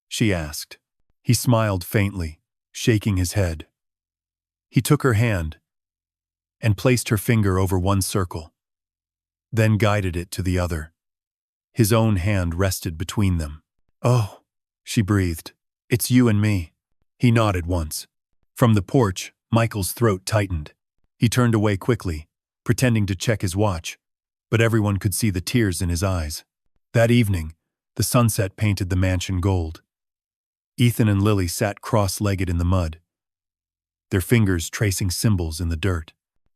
she asked. He smiled faintly, shaking his head. He took her hand and placed her finger over one circle, then guided it to the other. His own hand rested between them. "Oh," she breathed, "it's you and me." He nodded once. From the porch, Michael's throat tightened. He turned away quickly, pretending to check his watch, but everyone could see the tears in his eyes. That evening, the sunset painted the mansion gold. Ethan and Lily sat cross-legged in the mud, their fingers tracing symbols in the dirt.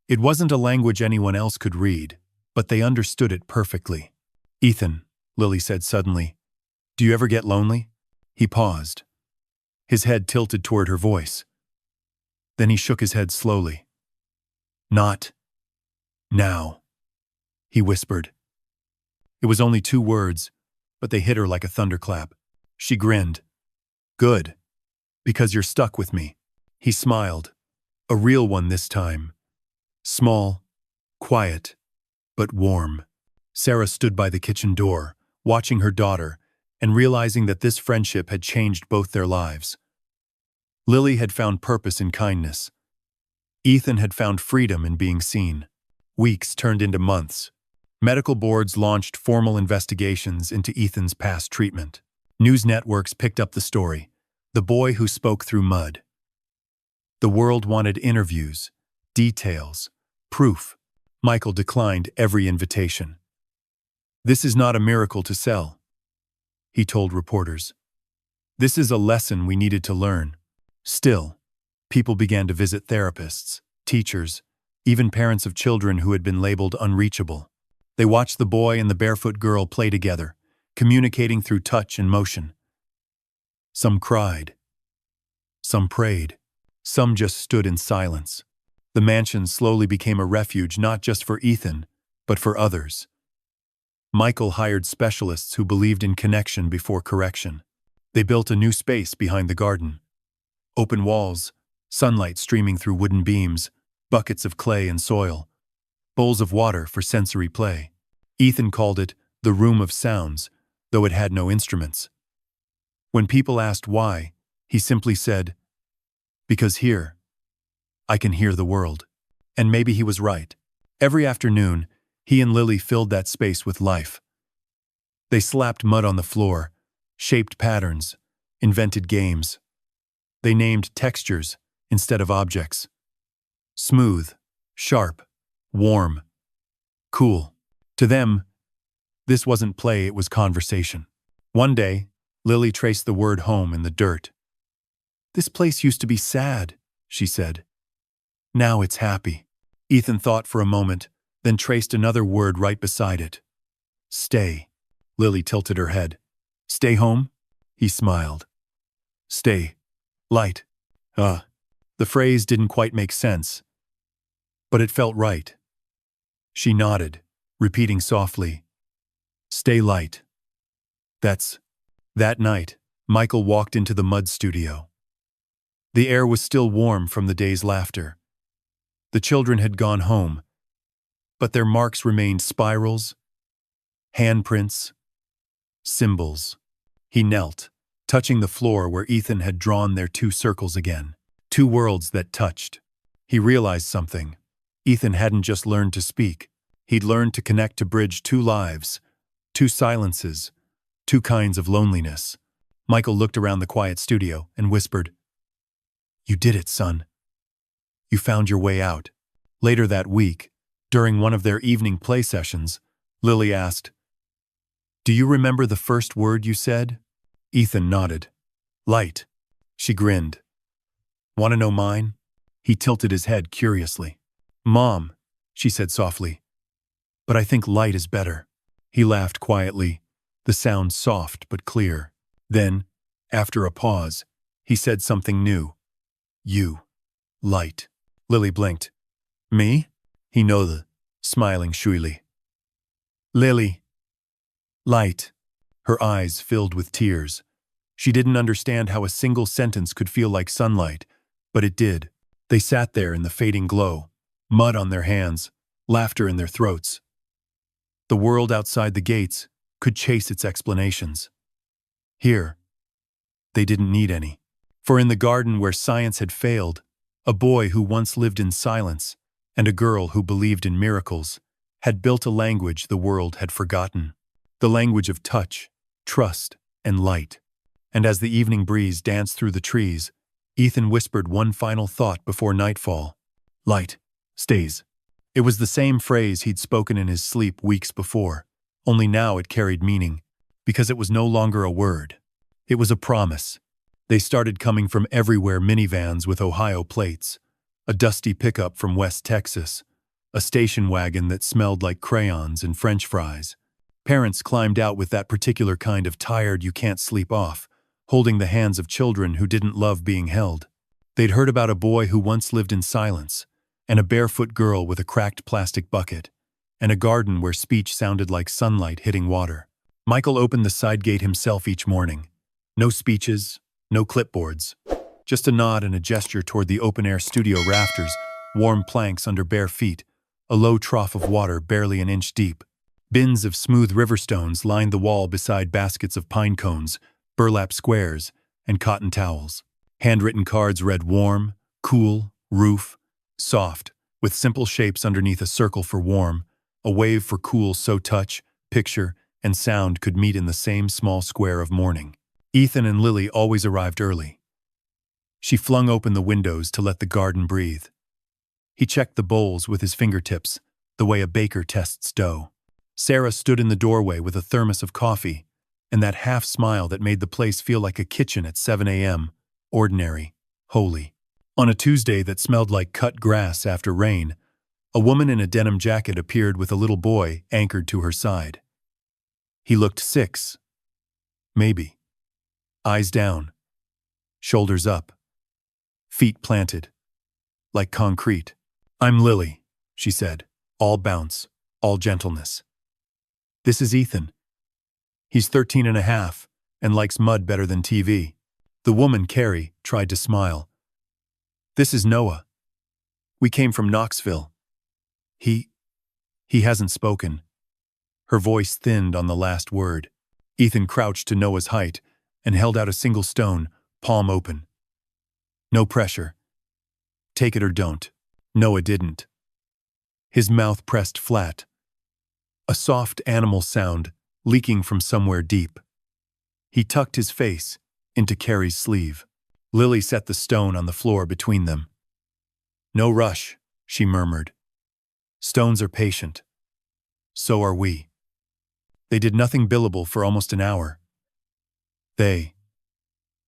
It wasn't a language anyone else could read, but they understood it perfectly. "Ethan," Lily said suddenly, "do you ever get lonely?" He paused, his head tilted toward her voice. Then he shook his head slowly. "Not now," he whispered. It was only 2 words, but they hit her like a thunderclap. She grinned. "Good," Because you're stuck with me. He smiled. A real one this time. Small, quiet, but warm. Sarah stood by the kitchen door, watching her daughter, and realizing that this friendship had changed both their lives. Lily had found purpose in kindness. Ethan had found freedom in being seen. Weeks turned into months. Medical boards launched formal investigations into Ethan's past treatment. News networks picked up the story. The boy who spoke through mud. The world wanted interviews, details, proof. Michael declined every invitation. "This is not a miracle to sell," he told reporters. "This is a lesson we needed to learn." Still, people began to visit therapists, teachers, even parents of children who had been labeled unreachable. They watched the boy and the barefoot girl play together, communicating through touch and motion. Some cried. Some prayed. Some just stood in silence. The mansion slowly became a refuge not just for Ethan, but for others. Michael hired specialists who believed in connection before correction. They built a new space behind the garden. Open walls, sunlight streaming through wooden beams, buckets of clay and soil, bowls of water for sensory play. Ethan called it the room of sounds, though it had no instruments. When people asked why, he simply said, "Because here, I can hear the world." And maybe he was right. Every afternoon, he and Lily filled that space with life. They slapped mud on the floor, shaped patterns, invented games. They named textures instead of objects. Smooth, sharp, warm, cool. To them, this wasn't play, it was conversation. One day, Lily traced the word home in the dirt. "This place used to be sad," she said. "Now it's happy." Ethan thought for a moment, then traced another word right beside it. "Stay." Lily tilted her head. "Stay home?" He smiled. "Stay. Light." The phrase didn't quite make sense, but it felt right. She nodded, repeating softly, "Stay light." That night, Michael walked into the mud studio. The air was still warm from the day's laughter. The children had gone home, but their marks remained: spirals, handprints, symbols. He knelt, touching the floor where Ethan had drawn their two circles again. Two worlds that touched. He realized something. Ethan hadn't just learned to speak. He'd learned to connect, to bridge two lives, two silences, two kinds of loneliness. Michael looked around the quiet studio and whispered, "You did it, son. You found your way out." Later that week, during one of their evening play sessions, Lily asked, "Do you remember the first word you said?" Ethan nodded. "Light." She grinned. "Want to know mine?" He tilted his head curiously. "Mom," she said softly, "but I think light is better." He laughed quietly, the sound soft but clear. Then, after a pause, he said something new. "You. Light." Lily blinked. "Me?" He nodded, smiling shyly. "Lily. Light." Her eyes filled with tears. She didn't understand how a single sentence could feel like sunlight, but it did. They sat there in the fading glow, mud on their hands, laughter in their throats. The world outside the gates could chase its explanations. Here, they didn't need any. For in the garden where science had failed, a boy who once lived in silence and a girl who believed in miracles had built a language the world had forgotten. The language of touch, trust, and light. And as the evening breeze danced through the trees, Ethan whispered one final thought before nightfall. "Light stays." It was the same phrase he'd spoken in his sleep weeks before, only now it carried meaning, because it was no longer a word. It was a promise. They started coming from everywhere: minivans with Ohio plates, a dusty pickup from West Texas, a station wagon that smelled like crayons and French fries. Parents climbed out with that particular kind of tired you can't sleep off, holding the hands of children who didn't love being held. They'd heard about a boy who once lived in silence, and a barefoot girl with a cracked plastic bucket, and a garden where speech sounded like sunlight hitting water. Michael opened the side gate himself each morning. No speeches, no clipboards. Just a nod and a gesture toward the open-air studio rafters, warm planks under bare feet, a low trough of water barely an inch deep. Bins of smooth river stones lined the wall beside baskets of pine cones, burlap squares, and cotton towels. Handwritten cards read warm, cool, roof, soft, with simple shapes underneath a circle for warm, a wave for cool so touch, picture, and sound could meet in the same small square of morning. Ethan and Lily always arrived early. She flung open the windows to let the garden breathe. He checked the bowls with his fingertips, the way a baker tests dough. Sarah stood in the doorway with a thermos of coffee, and that half smile that made the place feel like a kitchen at 7 a.m., ordinary, holy. On a Tuesday that smelled like cut grass after rain, a woman in a denim jacket appeared with a little boy anchored to her side. He looked 6. Maybe. Eyes down. Shoulders up. Feet planted. Like concrete. "I'm Lily," she said, all bounce, all gentleness. "This is Ethan. He's 13 and a half and likes mud better than TV. The woman, Carrie, tried to smile. "This is Noah. We came from Knoxville. He hasn't spoken." Her voice thinned on the last word. Ethan crouched to Noah's height and held out a single stone, palm open. "No pressure. Take it or don't." Noah didn't. His mouth pressed flat. A soft animal sound leaking from somewhere deep. He tucked his face into Carrie's sleeve. Lily set the stone on the floor between them. "No rush," she murmured. "Stones are patient. So are we." They did nothing billable for almost an hour.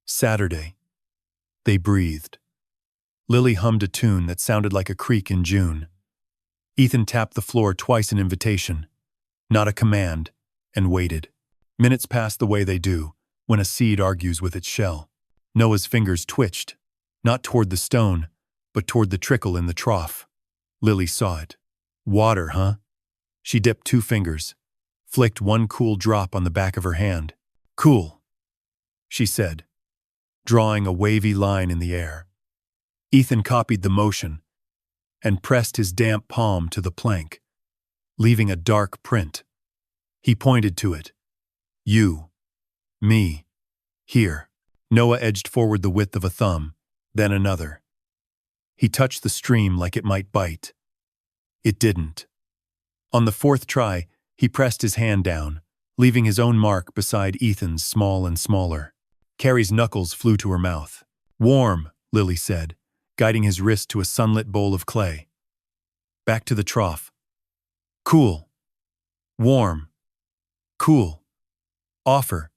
Saturday. They breathed. Lily hummed a tune that sounded like a creek in June. Ethan tapped the floor twice in invitation, not a command, and waited. Minutes passed the way they do, when a seed argues with its shell. Noah's fingers twitched, not toward the stone, but toward the trickle in the trough. Lily saw it. "Water, huh?" She dipped 2 fingers, flicked one cool drop on the back of her hand. "Cool," she said, drawing a wavy line in the air. Ethan copied the motion and pressed his damp palm to the plank, leaving a dark print. He pointed to it. "You. Me. Here." Noah edged forward the width of a thumb, then another. He touched the stream like it might bite. It didn't. On the 4th try, he pressed his hand down, leaving his own mark beside Ethan's small and smaller. Carrie's knuckles flew to her mouth. "Warm," Lily said, guiding his wrist to a sunlit bowl of clay. Back to the trough. "Cool. Warm. Cool. Offer.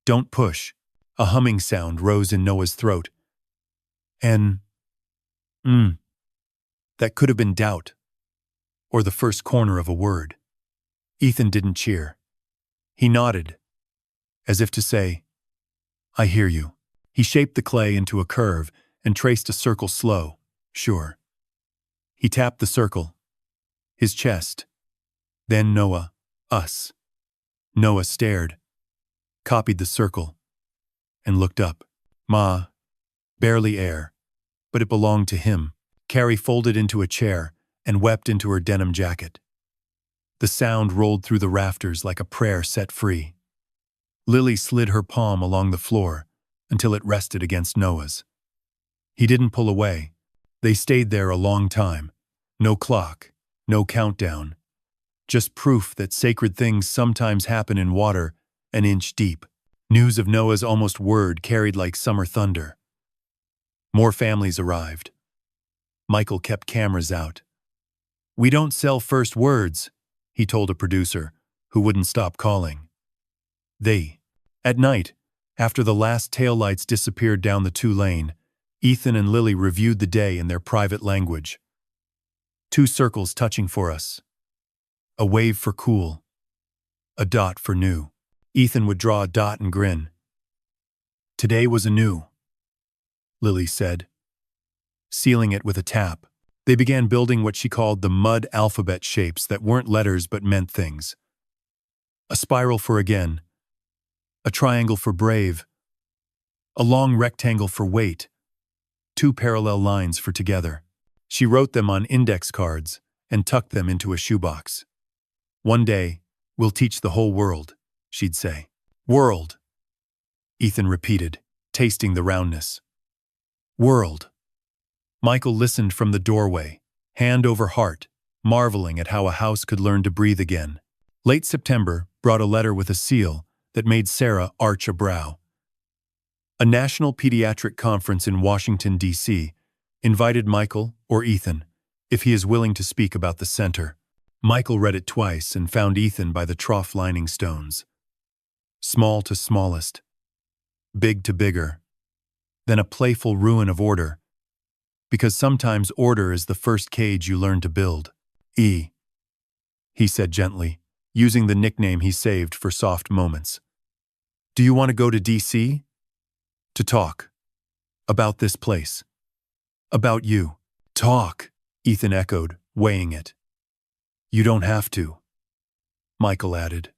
Don't push." A humming sound rose in Noah's throat. That could have been doubt, or the first corner of a word. Ethan didn't cheer. He nodded, as if to say, "I hear you." He shaped the clay into a curve and traced a circle slow, sure. He tapped the circle, his chest. Then Noah, us. Noah stared, copied the circle, and looked up. Barely air, but it belonged to him. Carrie folded into a chair and wept into her denim jacket. The sound rolled through the rafters like a prayer set free. Lily slid her palm along the floor until it rested against Noah's. He didn't pull away. They stayed there a long time. No clock, no countdown. Just proof that sacred things sometimes happen in water an inch deep. News of Noah's almost word carried like summer thunder. More families arrived. Michael kept cameras out. "We don't sell first words," he told a producer, who wouldn't stop calling. At night, after the last taillights disappeared down the 2-lane, Ethan and Lily reviewed the day in their private language. 2 circles touching for us. A wave for cool. A dot for new. Ethan would draw a dot and grin. "Today was a new," Lily said, sealing it with a tap. They began building what she called the mud alphabet shapes that weren't letters but meant things. A spiral for again. A triangle for brave. A long rectangle for wait, 2 parallel lines for together. She wrote them on index cards and tucked them into a shoebox. "One day, we'll teach the whole world," she'd say. "World," Ethan repeated, tasting the roundness. "World." Michael listened from the doorway, hand over heart, marveling at how a house could learn to breathe again. Late September brought a letter with a seal that made Sarah arch a brow. A national pediatric conference in Washington, D.C., invited Michael, or Ethan, if he is willing to speak about the center. Michael read it twice and found Ethan by the trough lining stones. Small to smallest, big to bigger, then a playful ruin of order, because sometimes order is the first cage you learn to build. He said gently, using the nickname he saved for soft moments. "Do you want to go to D.C.? To talk. About this place. About you." "Talk," Ethan echoed, weighing it. "You don't have to," Michael added.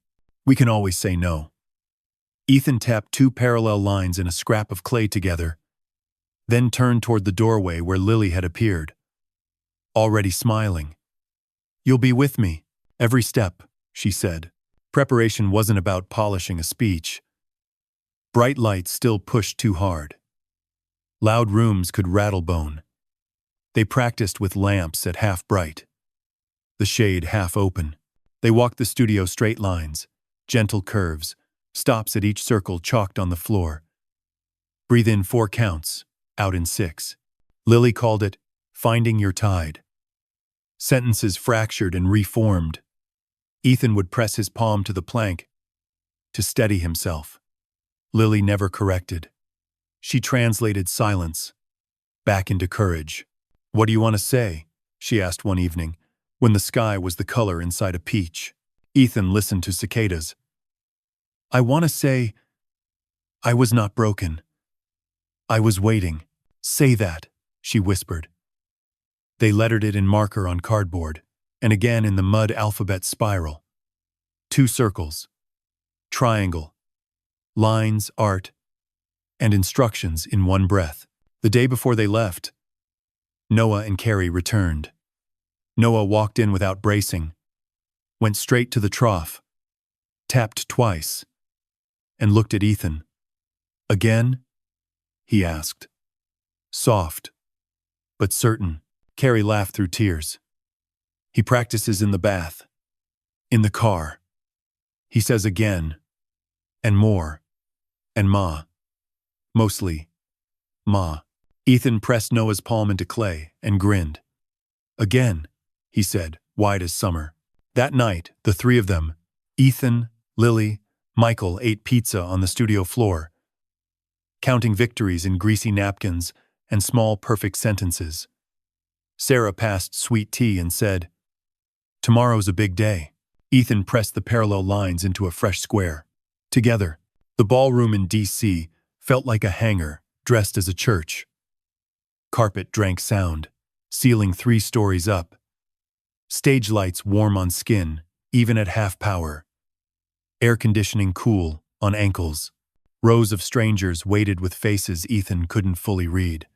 "We can always say no." Ethan tapped 2 parallel lines in a scrap of clay together, then turned toward the doorway where Lily had appeared, already smiling. "You'll be with me, every step," she said. Preparation wasn't about polishing a speech. Bright lights still pushed too hard. Loud rooms could rattle bone. They practiced with lamps at half bright, the shade half open. They walked the studio straight lines, gentle curves, stops at each circle chalked on the floor. Breathe in 4 counts, out in 6. Lily called it finding your tide. Sentences fractured and reformed. Ethan would press his palm to the plank to steady himself. Lily never corrected. She translated silence back into courage. "What do you want to say?" she asked one evening, when the sky was the color inside a peach. Ethan listened to cicadas. "I want to say, I was not broken. I was waiting." "Say that," she whispered. They lettered it in marker on cardboard, and again in the mud alphabet spiral. 2 circles, triangle, lines, art, and instructions in one breath. The day before they left, Noah and Carrie returned. Noah walked in without bracing, went straight to the trough, tapped twice, and looked at Ethan. "Again?" he asked. Soft, but certain. Carrie laughed through tears. "He practices in the bath, in the car. He says again, and more, and ma. Mostly, ma." Ethan pressed Noah's palm into clay and grinned. "Again," he said, wide as summer. That night, the 3 of them, Ethan, Lily, Michael, ate pizza on the studio floor, counting victories in greasy napkins and small perfect sentences. Sarah passed sweet tea and said, "Tomorrow's a big day." Ethan pressed the parallel lines into a fresh square. Together, the ballroom in D.C. felt like a hangar dressed as a church. Carpet drank sound, ceiling 3 stories up. Stage lights warm on skin, even at half power. Air conditioning cool on ankles. Rows of strangers waited with faces Ethan couldn't fully read.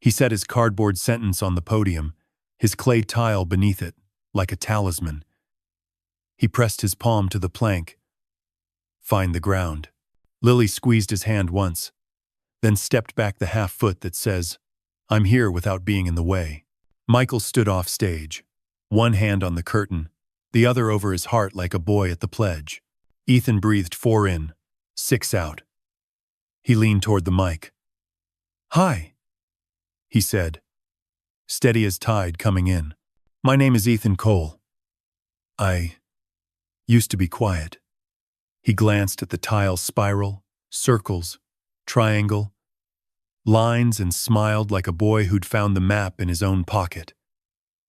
He set his cardboard sentence on the podium, his clay tile beneath it, like a talisman. He pressed his palm to the plank. Find the ground. Lily squeezed his hand once, then stepped back the half foot that says, "I'm here without being in the way." Michael stood off stage, one hand on the curtain, the other over his heart like a boy at the pledge. Ethan breathed 4 in, 6 out. He leaned toward the mic. "Hi," he said, steady as tide coming in. "My name is Ethan Cole. I used to be quiet." He glanced at the tile spiral, circles, triangle, lines, and smiled like a boy who'd found the map in his own pocket.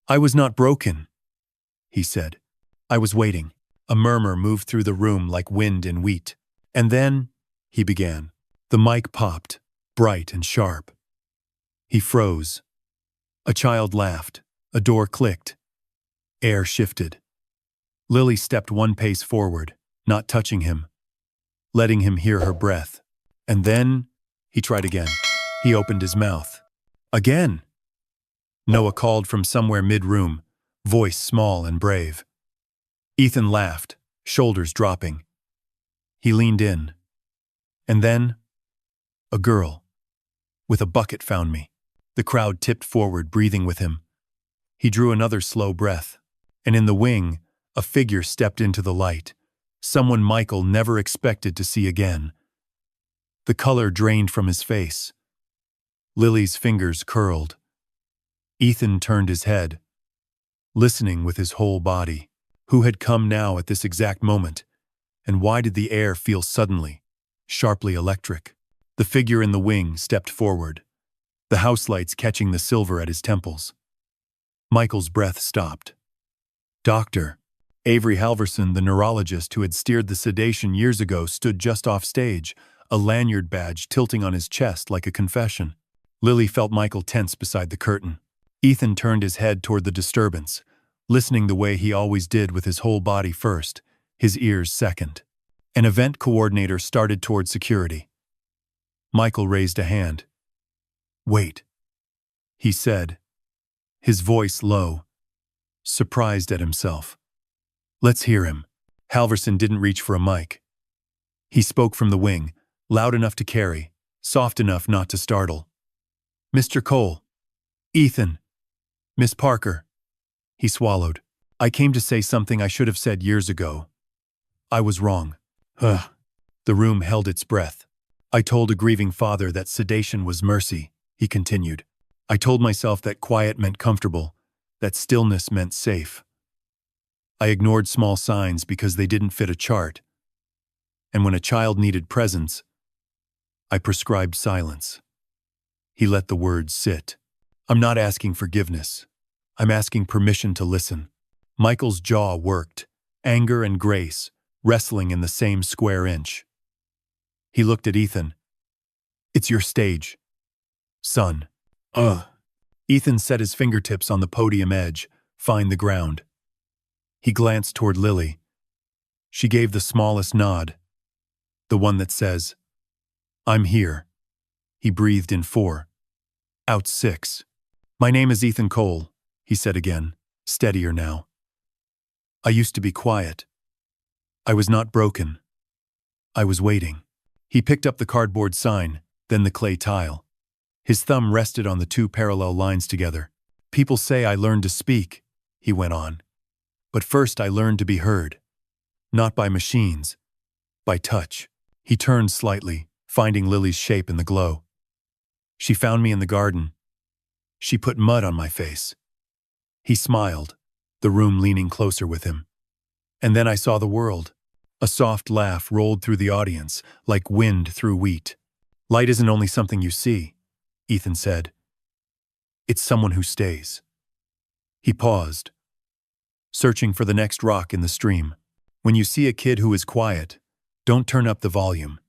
"I was not broken," he said. "I was waiting." A murmur moved through the room like wind in wheat. "And then," he began. The mic popped, bright and sharp. He froze. A child laughed. A door clicked. Air shifted. Lily stepped 1 pace forward, not touching him, letting him hear her breath. And then, he tried again. He opened his mouth. Again! Noah called from somewhere mid-room, voice small and brave. Ethan laughed, shoulders dropping. He leaned in. And then, a girl, with a bucket, found me. The crowd tipped forward, breathing with him. He drew another slow breath, and in the wing, a figure stepped into the light, someone Michael never expected to see again. The color drained from his face. Lily's fingers curled. Ethan turned his head, listening with his whole body. Who had come now at this exact moment? And why did the air feel suddenly, sharply electric? The figure in the wing stepped forward, the house lights catching the silver at his temples. Michael's breath stopped. Dr. Avery Halverson, the neurologist who had steered the sedation years ago, stood just off stage, a lanyard badge tilting on his chest like a confession. Lily felt Michael tense beside the curtain. Ethan turned his head toward the disturbance, listening the way he always did, with his whole body first, his ears second. An event coordinator started toward security. Michael raised a hand. "Wait," he said, his voice low, surprised at himself. "Let's hear him." Halverson didn't reach for a mic. He spoke from the wing, loud enough to carry, soft enough not to startle. "Mr. Cole, Ethan, Miss Parker." He swallowed. "I came to say something I should have said years ago. I was wrong." Ugh. The room held its breath. "I told a grieving father that sedation was mercy," he continued. "I told myself that quiet meant comfortable, that stillness meant safe. I ignored small signs because they didn't fit a chart. And when a child needed presence, I prescribed silence." He let the words sit. "I'm not asking forgiveness. I'm asking permission to listen." Michael's jaw worked, anger and grace wrestling in the same square inch. He looked at Ethan. "It's your stage, son." Ethan set his fingertips on the podium edge, fine the ground. He glanced toward Lily. She gave the smallest nod, the one that says, "I'm here." He breathed in 4, out 6. "My name is Ethan Cole," he said again, steadier now. "I used to be quiet. I was not broken. I was waiting." He picked up the cardboard sign, then the clay tile. His thumb rested on the 2 parallel lines together. "People say I learned to speak," he went on. "But first I learned to be heard. Not by machines, by touch." He turned slightly, finding Lily's shape in the glow. "She found me in the garden. She put mud on my face." He smiled, the room leaning closer with him. "And then I saw the world." A soft laugh rolled through the audience, like wind through wheat. "Light isn't only something you see," Ethan said. "It's someone who stays." He paused, searching for the next rock in the stream. "When you see a kid who is quiet, don't turn up the volume.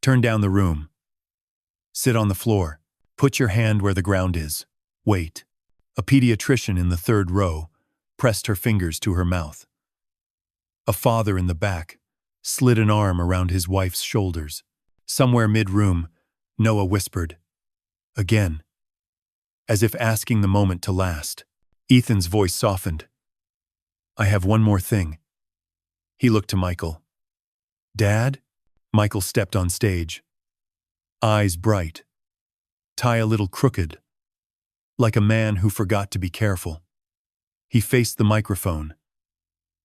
Turn down the room. Sit on the floor. Put your hand where the ground is. Wait." A pediatrician in the 3rd row pressed her fingers to her mouth. A father in the back slid an arm around his wife's shoulders. Somewhere mid-room, Noah whispered, "Again," as if asking the moment to last. Ethan's voice softened. "I have one more thing." He looked to Michael. "Dad?" Michael stepped on stage. Eyes bright, tie a little crooked, like a man who forgot to be careful. He faced the microphone,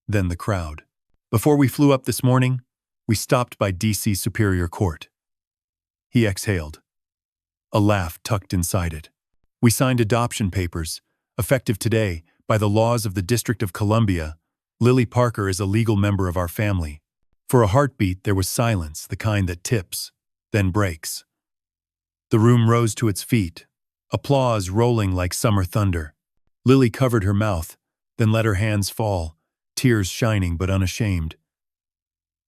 then the crowd. "Before we flew up this morning, we stopped by D.C. Superior Court." He exhaled. A laugh tucked inside it. "We signed adoption papers, effective today, by the laws of the District of Columbia. Lily Parker is a legal member of our family." For a heartbeat, there was silence, the kind that tips, then breaks. The room rose to its feet, applause rolling like summer thunder. Lily covered her mouth, then let her hands fall, tears shining but unashamed.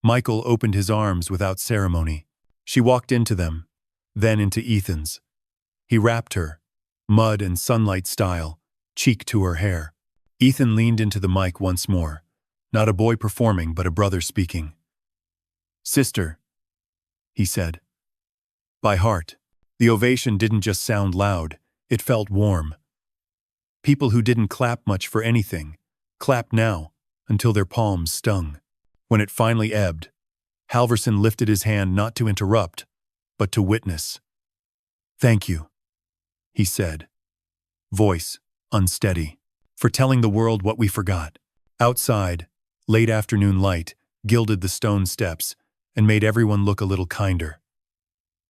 Michael opened his arms without ceremony. She walked into them, then into Ethan's. He wrapped her, mud and sunlight style, cheek to her hair. Ethan leaned into the mic once more, not a boy performing but a brother speaking. "Sister," he said. "By heart." The ovation didn't just sound loud, it felt warm. People who didn't clap much for anything clapped now until their palms stung. When it finally ebbed, Halverson lifted his hand not to interrupt, but to witness. "Thank you," he said, voice unsteady, "for telling the world what we forgot." Outside, late afternoon light gilded the stone steps and made everyone look a little kinder.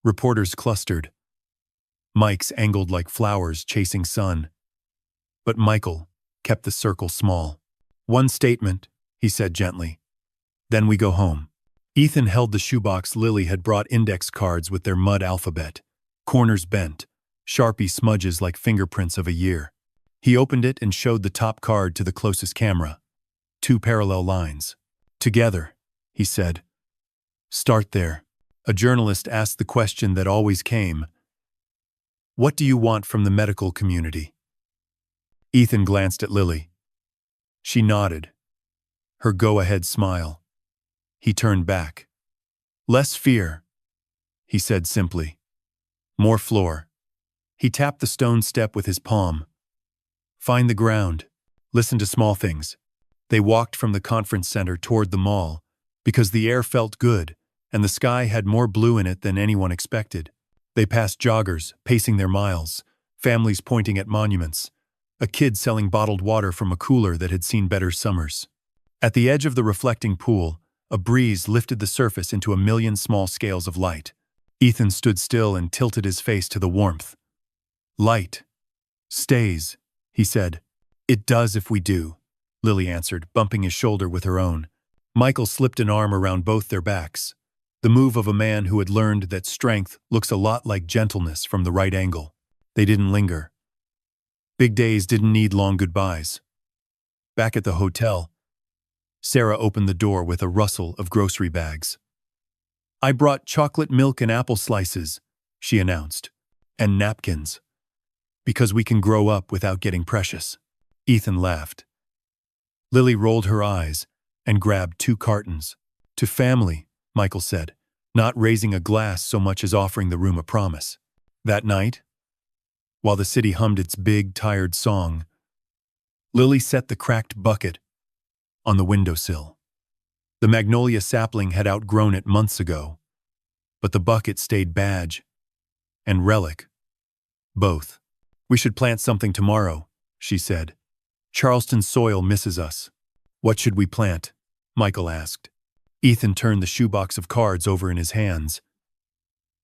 Reporters clustered. Mics angled like flowers chasing sun. But Michael kept the circle small. "One statement," he said gently. "Then we go home." Ethan held the shoebox Lily had brought, index cards with their mud alphabet, corners bent, Sharpie smudges like fingerprints of a year. He opened it and showed the top card to the closest camera. 2 parallel lines. "Together," he said. "Start there." A journalist asked the question that always came. "What do you want from the medical community?" Ethan glanced at Lily. She nodded, her go-ahead smile. He turned back. "Less fear," he said simply. "More floor." He tapped the stone step with his palm. "Find the ground. Listen to small things." They walked from the conference center toward the mall because the air felt good and the sky had more blue in it than anyone expected. They passed joggers, pacing their miles, families pointing at monuments, a kid selling bottled water from a cooler that had seen better summers. At the edge of the reflecting pool, a breeze lifted the surface into a million small scales of light. Ethan stood still and tilted his face to the warmth. "Light stays," he said. "It does if we do," Lily answered, bumping his shoulder with her own. Michael slipped an arm around both their backs, the move of a man who had learned that strength looks a lot like gentleness from the right angle. They didn't linger. Big days didn't need long goodbyes. Back at the hotel, Sarah opened the door with a rustle of grocery bags. "I brought chocolate milk and apple slices," she announced, "and napkins. Because we can grow up without getting precious." Ethan laughed. Lily rolled her eyes and grabbed 2 cartons. "To family," Michael said, not raising a glass so much as offering the room a promise. That night, while the city hummed its big, tired song, Lily set the cracked bucket on the windowsill. The Magnolia sapling had outgrown it months ago, but the bucket stayed badge and relic, both. "We should plant something tomorrow," she said. "Charleston soil misses us." "What should we plant?" Michael asked. Ethan turned the shoebox of cards over in his hands.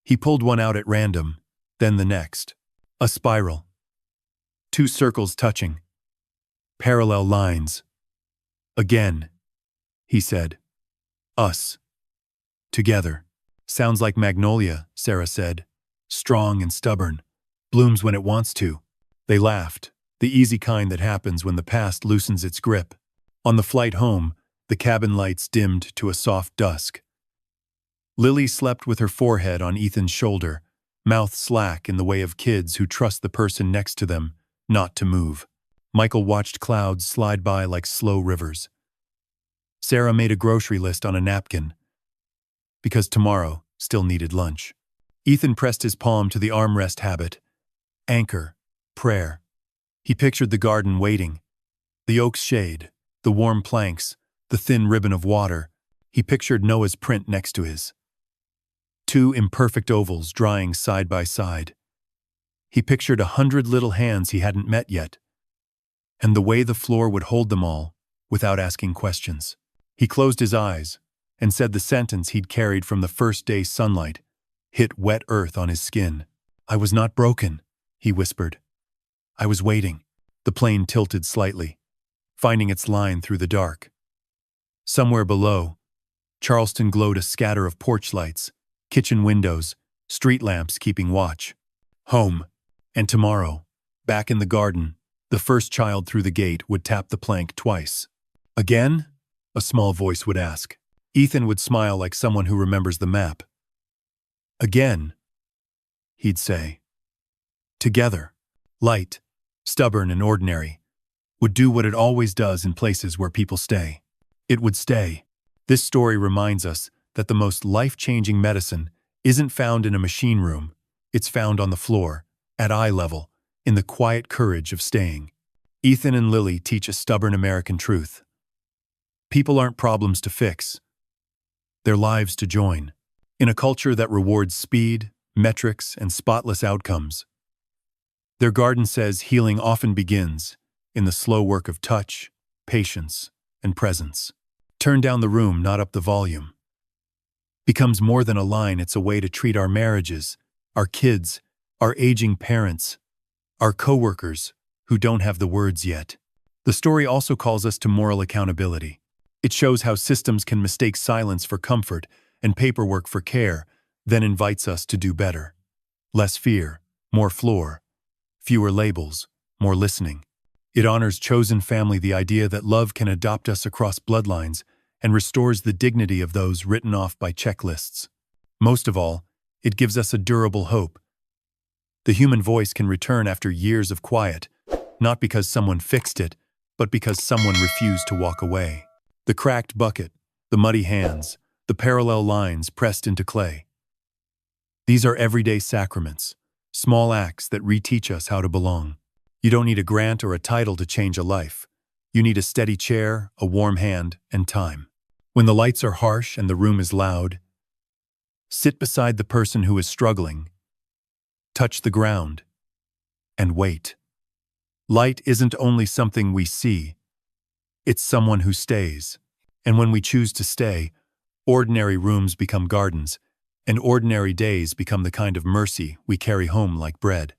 He pulled one out at random, then the next. A spiral. 2 circles touching. Parallel lines. "Again," he said. "Us. Together." "Sounds like Magnolia," Sarah said. "Strong and stubborn. Blooms when it wants to." They laughed, the easy kind that happens when the past loosens its grip. On the flight home, the cabin lights dimmed to a soft dusk. Lily slept with her forehead on Ethan's shoulder, mouth slack in the way of kids who trust the person next to them not to move. Michael watched clouds slide by like slow rivers. Sarah made a grocery list on a napkin, because tomorrow still needed lunch. Ethan pressed his palm to the armrest habit. Anchor, prayer. He pictured the garden waiting, the oak's shade, the warm planks, the thin ribbon of water. He pictured Noah's print next to his. 2 imperfect ovals drying side by side. He pictured 100 little hands he hadn't met yet, and the way the floor would hold them all without asking questions. He closed his eyes and said the sentence he'd carried from the first day's sunlight hit wet earth on his skin. "I was not broken," he whispered. "I was waiting." The plane tilted slightly, finding its line through the dark. Somewhere below, Charleston glowed a scatter of porch lights, kitchen windows, street lamps keeping watch. Home. And tomorrow, back in the garden, the first child through the gate would tap the plank twice. "Again?" a small voice would ask. Ethan would smile like someone who remembers the map. "Again," he'd say. Together, light, stubborn and ordinary, would do what it always does in places where people stay. It would stay. This story reminds us that the most life-changing medicine isn't found in a machine room, It's found on the floor, at eye level, in the quiet courage of staying. Ethan and Lily teach a stubborn American truth. People aren't problems to fix. They're lives to join. In a culture that rewards speed, metrics, and spotless outcomes, their garden says healing often begins in the slow work of touch, patience, and presence. Turn down the room, not up the volume. Becomes more than a line, it's a way to treat our marriages, our kids, our aging parents, our coworkers who don't have the words yet. The story also calls us to moral accountability. It shows how systems can mistake silence for comfort and paperwork for care, then invites us to do better. Less fear, more floor, fewer labels, more listening. It honors chosen family, the idea that love can adopt us across bloodlines, and restores the dignity of those written off by checklists. Most of all, it gives us a durable hope. The human voice can return after years of quiet, not because someone fixed it, but because someone refused to walk away. The cracked bucket, the muddy hands, the parallel lines pressed into clay. These are everyday sacraments, small acts that reteach us how to belong. You don't need a grant or a title to change a life. You need a steady chair, a warm hand, and time. When the lights are harsh and the room is loud, sit beside the person who is struggling, touch the ground, and wait. Light isn't only something we see, it's someone who stays. And when we choose to stay, ordinary rooms become gardens, and ordinary days become the kind of mercy we carry home like bread.